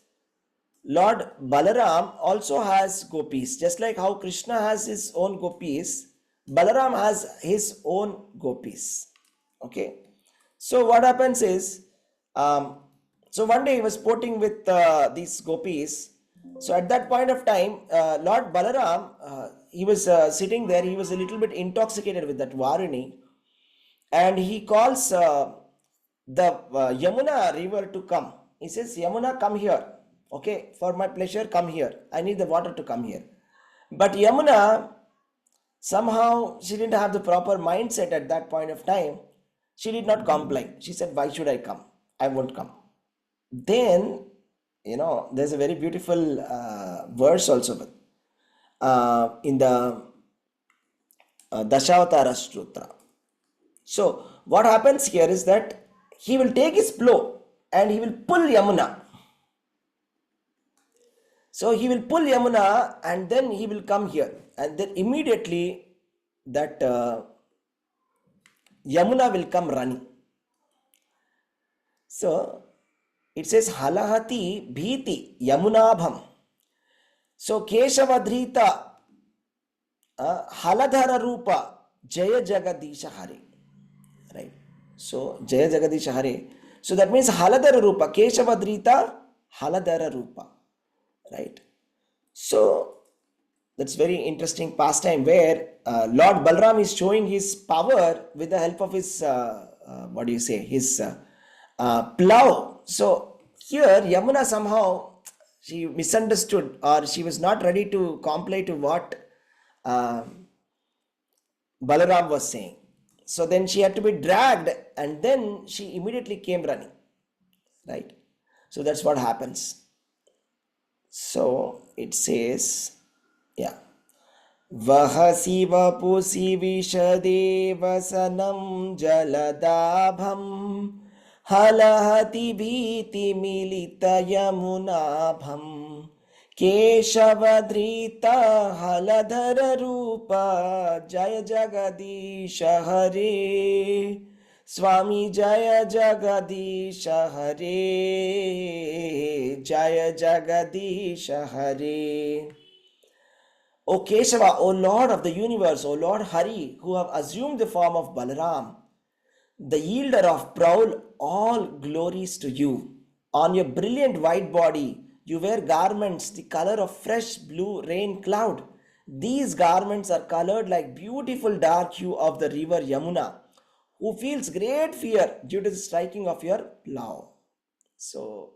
Lord Balaram also has gopis. Just like how Kṛṣṇa has his own gopis, Balaram has his own gopis. Okay. So what happens is, so one day he was sporting with these gopis. So at that point of time, Lord Balaram, he was sitting there. He was a little bit intoxicated with that Varuni, and he calls the Yamuna river to come. He says, Yamuna, come here. Okay, for my pleasure, come here. I need the water to come here. But Yamuna, somehow she didn't have the proper mindset at that point of time. She did not comply. She said, why should I come? I won't come. Then, there's a very beautiful verse also in the Dashavatara Sutra. So what happens here is that he will take his plow and he will pull Yamuna. So he will pull Yamuna and then he will come here, and then immediately that Yamuna will come running. So it says Halahati Bhiti Yamunabham. So Keshavadhrita Haladhara Rupa Jaya Jagadisha Hare. Right. So Jaya Jagadisha Hare. So that means Haladhara Rupa, Keshavadhrita Haladhara Rupa. Right. So that's very interesting pastime where Lord Balram is showing his power with the help of his his plow. So here Yamuna somehow she misunderstood, or she was not ready to comply to what Balaram was saying. So then she had to be dragged, and then she immediately came running. Right. So that's what happens. So it says, yeah. Vahasi vapusi vishadevasanam jaladabham halahati bhiti milita yamunabham keshavadrita haladhara rupa jaya jagadisha hare. Swami Jaya Jagadisha Hare, Jaya Jagadisha Hare. O Keshava, O Lord of the universe, O Lord Hari, who have assumed the form of Balaram, the yielder of prowl, all glories to you. On your brilliant white body, you wear garments the color of fresh blue rain cloud. These garments are colored like beautiful dark hue of the river Yamuna, who feels great fear due to the striking of your plow. So,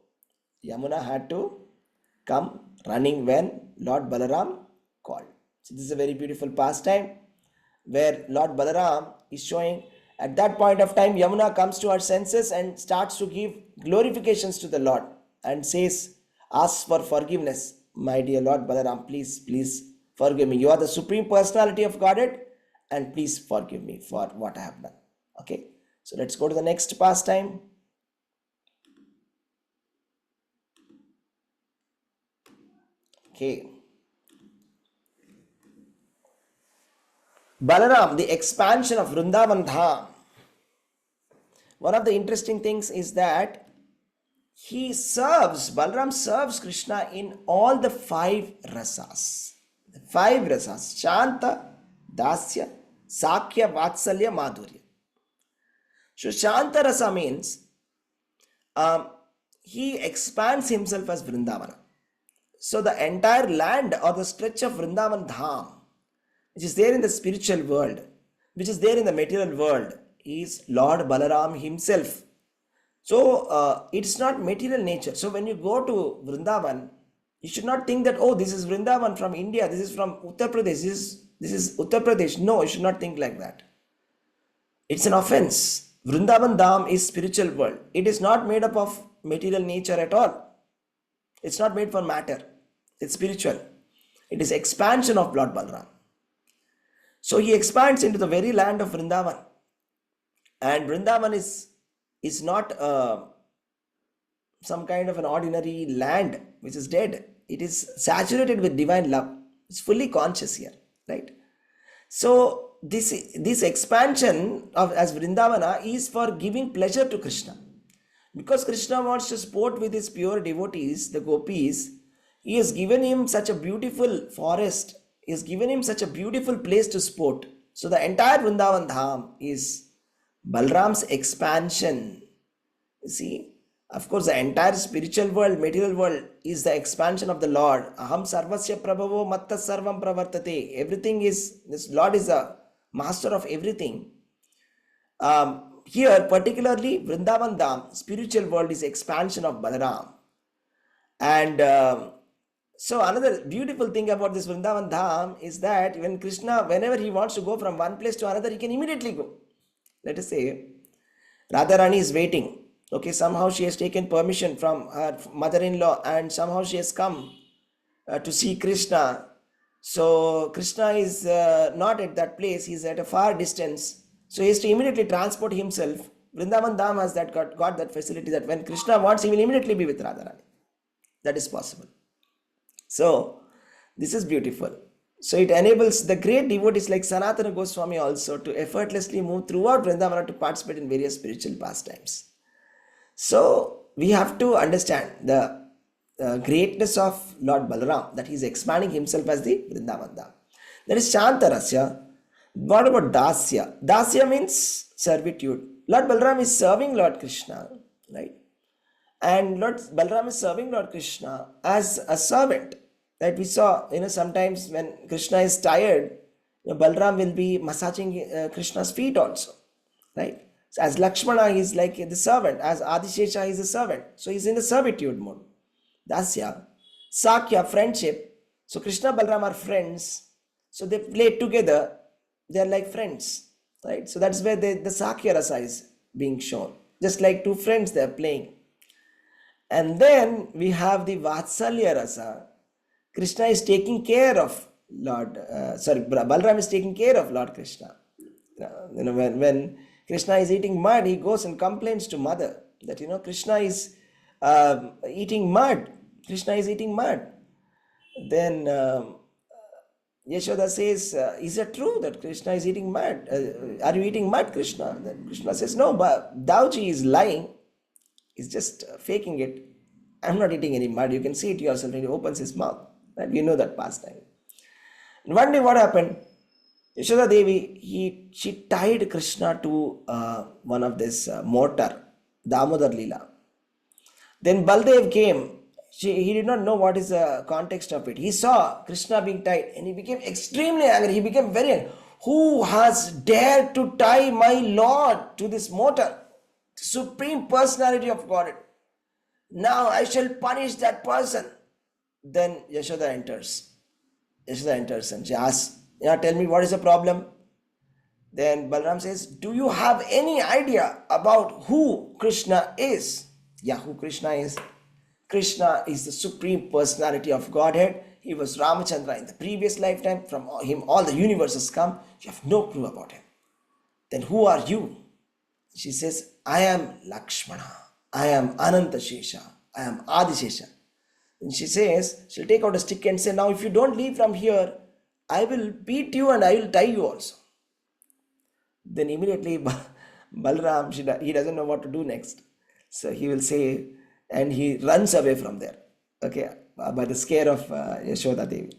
Yamuna had to come running when Lord Balaram called. So, this is a very beautiful pastime where Lord Balaram is showing. At that point of time, Yamuna comes to her senses and starts to give glorifications to the Lord and says, asks for forgiveness. My dear Lord Balaram, please forgive me. You are the Supreme Personality of Godhead and please forgive me for what I have done. Okay, so let's go to the next pastime. Okay. Balaram, the expansion of Vrindavan Dham. One of the interesting things is that Balaram serves Krishna in all the 5 rasas. The 5 rasas, Shanta, Dasya, Sakya, Vatsalya, Madhurya. So Shanta rasa means he expands himself as Vrindavana. So the entire land or the stretch of Vrindavan Dham, which is there in the spiritual world, which is there in the material world, is Lord Balaram himself. So it's not material nature. So when you go to Vrindavan, you should not think that, oh, this is Vrindavan from India, this is from Uttar Pradesh, this is Uttar Pradesh. No, you should not think like that. It's an offense. Vrindavan Dham is spiritual world. It is not made up of material nature at all. It's not made for matter. It's spiritual. It is expansion of Lord Balaram. So he expands into the very land of Vrindavan. And Vrindavan is not some kind of an ordinary land which is dead. It is saturated with divine love. It's fully conscious here, right? So this expansion of as Vrindavana is for giving pleasure to Krishna. Because Krishna wants to sport with his pure devotees, the gopis, he has given him such a beautiful forest. He has given him such a beautiful place to sport. So the entire Vrindavan Dham is Balram's expansion. You see, of course, the entire spiritual world, material world is the expansion of the Lord. Aham sarvasya prabhavo matta sarvam pravartate. Everything is, this Lord is a master of everything. Here, particularly Vrindavan Dham, spiritual world is expansion of Balaram. And so another beautiful thing about this Vrindavan Dham is that when Krishna, whenever he wants to go from one place to another, he can immediately go. Let us say, Radharani is waiting. Okay, somehow she has taken permission from her mother-in-law and somehow she has come to see Krishna. So Krishna is not at that place, he is at a far distance. So he has to immediately transport himself. Vrindavan Dham has got that facility that when Krishna wants, he will immediately be with Radharani. That is possible. So this is beautiful. So it enables the great devotees like Sanatana Goswami also to effortlessly move throughout Vrindavana to participate in various spiritual pastimes. So we have to understand the greatness of Lord Balaram, that he is expanding himself as the Vrindavan Dham. That is Shantarasya. What about Dasya? Dasya means servitude. Lord Balaram is serving Lord Krishna, right? And Lord Balaram is serving Lord Krishna as a servant. That we saw, sometimes when Krishna is tired, Balaram will be massaging Krishna's feet also, right? So as Lakshmana, he is like the servant. As Adishesha, he is a servant. So he is in the servitude mode. Dasya. Sakya, friendship. So Krishna, Balaram are friends. So they play together. They are like friends, right? So that's where the Sakya rasa is being shown. Just like two friends, they are playing. And then we have the Vatsalya rasa. Krishna is taking care of Balaram is taking care of Lord Krishna. When Krishna is eating mud, he goes and complains to mother that, Krishna is eating mud. Krishna is eating mud. Then Yashoda says, is it true that Krishna is eating mud? Are you eating mud, Krishna? Then Krishna says, no, but Dauji is lying. He's just faking it. I'm not eating any mud. You can see it yourself when he opens his mouth. Right? You know that pastime. And one day what happened? Yashoda Devi, she tied Krishna to one of this mortar, Damodar Leela. Then Baldev came. He did not know what is the context of it. He saw Krishna being tied and he became extremely angry. He became very angry. Who has dared to tie my Lord to this mortar? Supreme Personality of Godhead. Now I shall punish that person. Then Yashoda enters. Yashoda enters and she asks, tell me what is the problem? Then Balaram says, do you have any idea about who Krishna is? Yeah, who Krishna is? Krishna is the Supreme Personality of Godhead. He was Ramachandra in the previous lifetime. From him all the universes come. You have no clue about him. Then who are you? She says, I am Lakshmana. I am Anantashesha. I am Adishesha. And she says, she'll take out a stick and say, now if you don't leave from here, I will beat you and I will tie you also. Then immediately Balaram, he doesn't know what to do next. So he will say, and he runs away from there. Okay, by the scare of Yashoda Devi.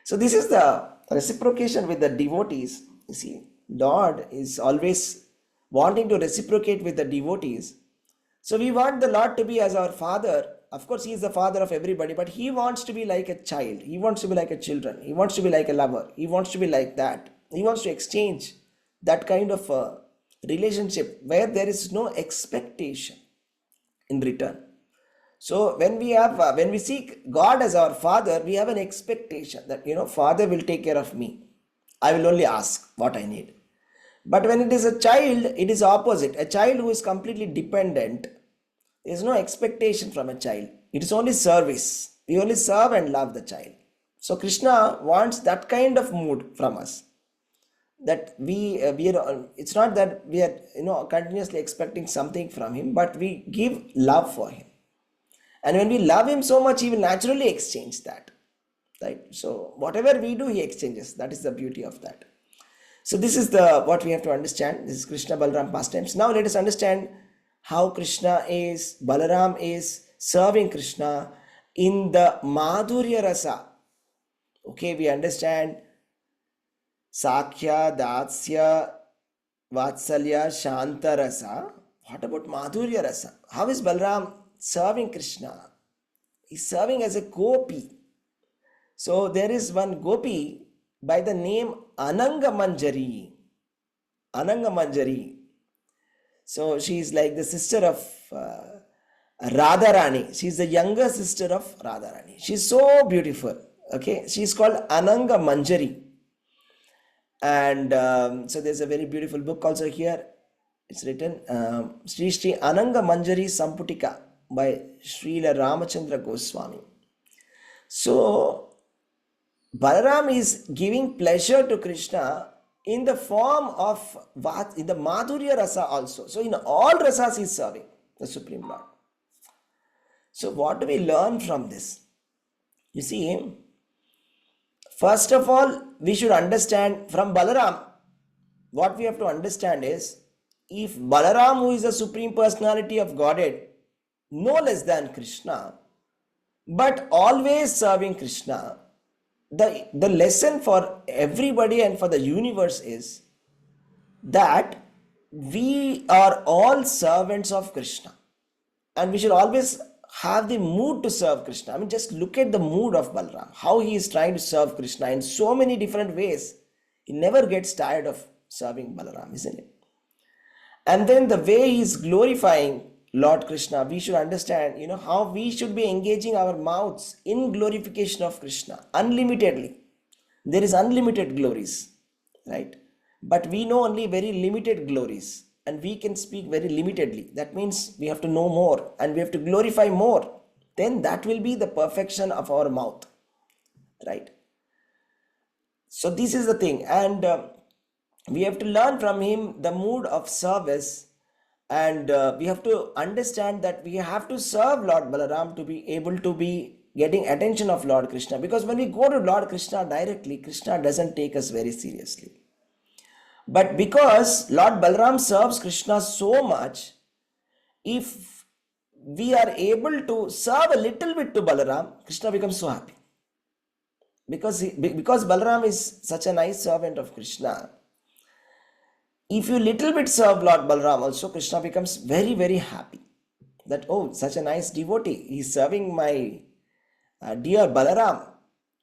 So this is the reciprocation with the devotees. You see, Lord is always wanting to reciprocate with the devotees. So we want the Lord to be as our father. Of course, he is the father of everybody, but he wants to be like a child. He wants to be like a children. He wants to be like a lover. He wants to be like that. He wants to exchange that kind of relationship where there is no expectation in return. So when we seek God as our father, we have an expectation that, father will take care of me. I will only ask what I need. But when it is a child, it is opposite. A child who is completely dependent, there is no expectation from a child. It is only service. We only serve and love the child. So Krishna wants that kind of mood from us. That we are, it's not that we are continuously expecting something from him, but we give love for him. And when we love him so much, he will naturally exchange that. Right? So whatever we do, he exchanges. That is the beauty of that. So this is what we have to understand. This is Krishna Balaram pastimes. Now let us understand how Balaram is serving Krishna in the Madhurya Rasa. Okay, we understand Sakhya, Datsya, Vatsalya, Shanta Rasa. What about Madhurya Rasa? How is Balaram serving Krishna? He's serving as a gopi. So there is one gopi by the name Ananga Manjari. Ananga Manjari. So she is like the sister of Radharani. She is the younger sister of Radharani. She is so beautiful. Okay, she is called Ananga Manjari. And so there's a very beautiful book also here. It's written Sri Ananga Manjari Samputika by Srila Ramachandra Goswami. So Balaram is giving pleasure to Krishna in the form of in the Madhurya Rasa also. So in all rasas he is serving the Supreme Lord. So what do we learn from this? You see, first of all, we should understand from Balaram, what we have to understand is, if Balaram, who is the Supreme Personality of Godhead, no less than Krishna, but always serving Krishna, the lesson for everybody and for the universe is that we are all servants of Krishna. And we should always have the mood to serve Krishna. I mean, just look at the mood of Balaram, how he is trying to serve Krishna in so many different ways. He never gets tired of serving Balaram, isn't it? And then the way he is glorifying Lord Krishna, we should understand, how we should be engaging our mouths in glorification of Krishna unlimitedly. There is unlimited glories, right? But we know only very limited glories, and we can speak very limitedly. That means we have to know more and we have to glorify more. Then that will be the perfection of our mouth, right? So this is the thing, and we have to learn from him the mood of service. And we have to understand that we have to serve Lord Balaram to be able to be getting attention of Lord Krishna. Because when we go to Lord Krishna directly, Krishna doesn't take us very seriously. But because Lord Balaram serves Krishna so much, if we are able to serve a little bit to Balaram, Krishna becomes so happy. because Balaram is such a nice servant of Krishna, if you little bit serve Lord Balaram also, Krishna becomes very, very happy that, oh, such a nice devotee, he's serving my dear Balaram.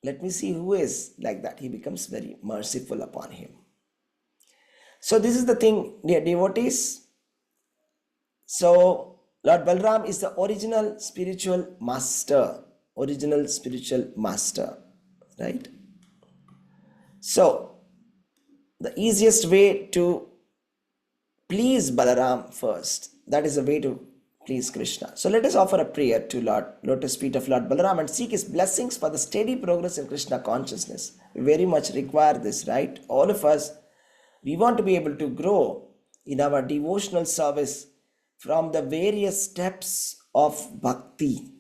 Let me see who is like that. He becomes very merciful upon him. So this is the thing, dear devotees. So Lord Balaram is the original spiritual master, right? So the easiest way to please Balaram first, that is the way to please Krishna. So let us offer a prayer to Lotus feet of Lord Balaram and seek his blessings for the steady progress in Krishna consciousness. We very much require this, right? All of us, we want to be able to grow in our devotional service from the various steps of bhakti,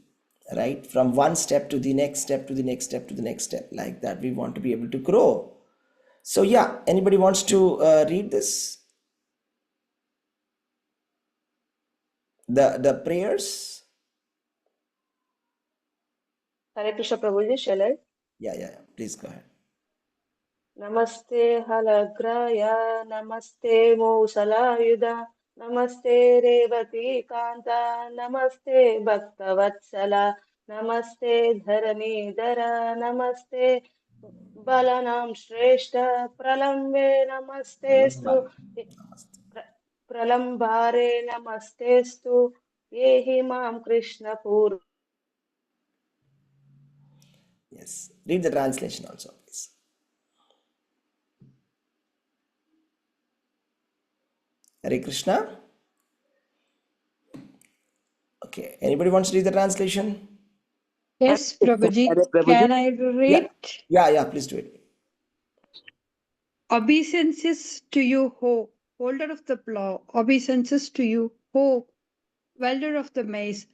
right? From one step to the next step to the next step to the next step, like that. We want to be able to grow. So yeah, anybody wants to read this? The prayers? Hare Krishna Prabhuji, shall I? Yeah. Please go ahead. Namaste Halagraya, Namaste Musalayuda, Namaste Revati Kanta, Namaste Bhaktavatsala, Namaste Dharanidara, Namaste Balanam Shrestha, Pralambe Namastestu, Pralambare Namastestu, Yehi Mam Krishna Pur. Yes. Read the translation also, please. Hare Krishna. Okay. Anybody wants to read the translation? Yes, Prabhuji. Hare Prabhuji. Can I read? Yeah. Please do it. Obeisances to you, ho, holder of the plough. Obeisances to you, ho, welder of the maize.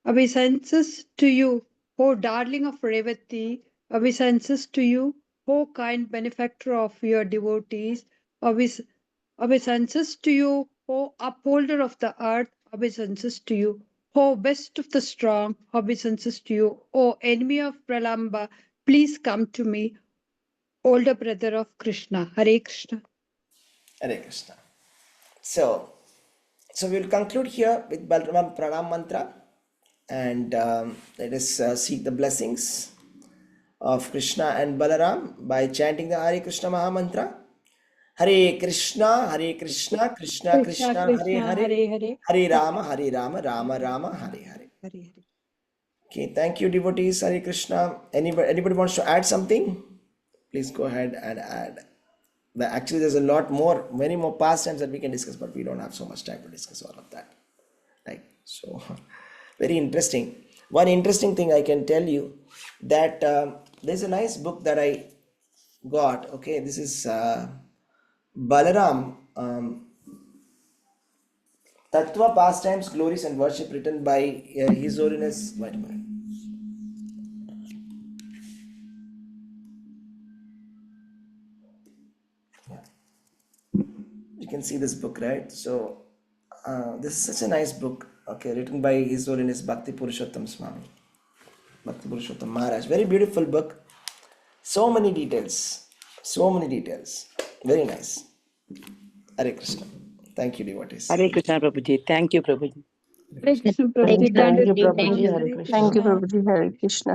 Obeisances to you, ho, darling of Revati. Obeisances to you, ho, kind benefactor of your devotees. Obeisances to you, ho, upholder of the earth. Obeisances to you, ho, best of the strong. Obeisances to you, O enemy of Pralamba. Please come to me, older brother of Krishna. Hare Krishna. Hare Krishna. So we will conclude here with Balaram Pranam Mantra, and let us seek the blessings of Krishna and Balaram by chanting the Hare Krishna Maha Mantra. Hare Krishna, Krishna Krishna, Krishna, Hare Krishna, Hare, Hare Hare. Hare Rama, Rama Rama, Hare Hare. Hare Hare. Okay, thank you, devotees. Hare Krishna. Anybody wants to add something? Please go ahead and add. Actually, there's a lot more, many more pastimes that we can discuss, but we don't have so much time to discuss all of that. Right? So, very interesting. One interesting thing I can tell you that there's a nice book that I got. Okay, this is Balaram Tattva, Pastimes, Glories and Worship, written by His Holiness. Wait a minute. You can see this book, right? So this is such a nice book, okay, written by His Holiness Bhakti Purushottam Swami, Bhakti Purushottam Maharaj. Very beautiful book. So many details. Very nice. Hare Krishna. Thank you, devotees. Hare Krishna, Prabhuji. Thank you, Prabhuji. Hare Krishna, Thank Prabhuji. you, Thank you, Prabhuji. Prabhuji. Hare Hare Krishna. Krishna. Hare Krishna.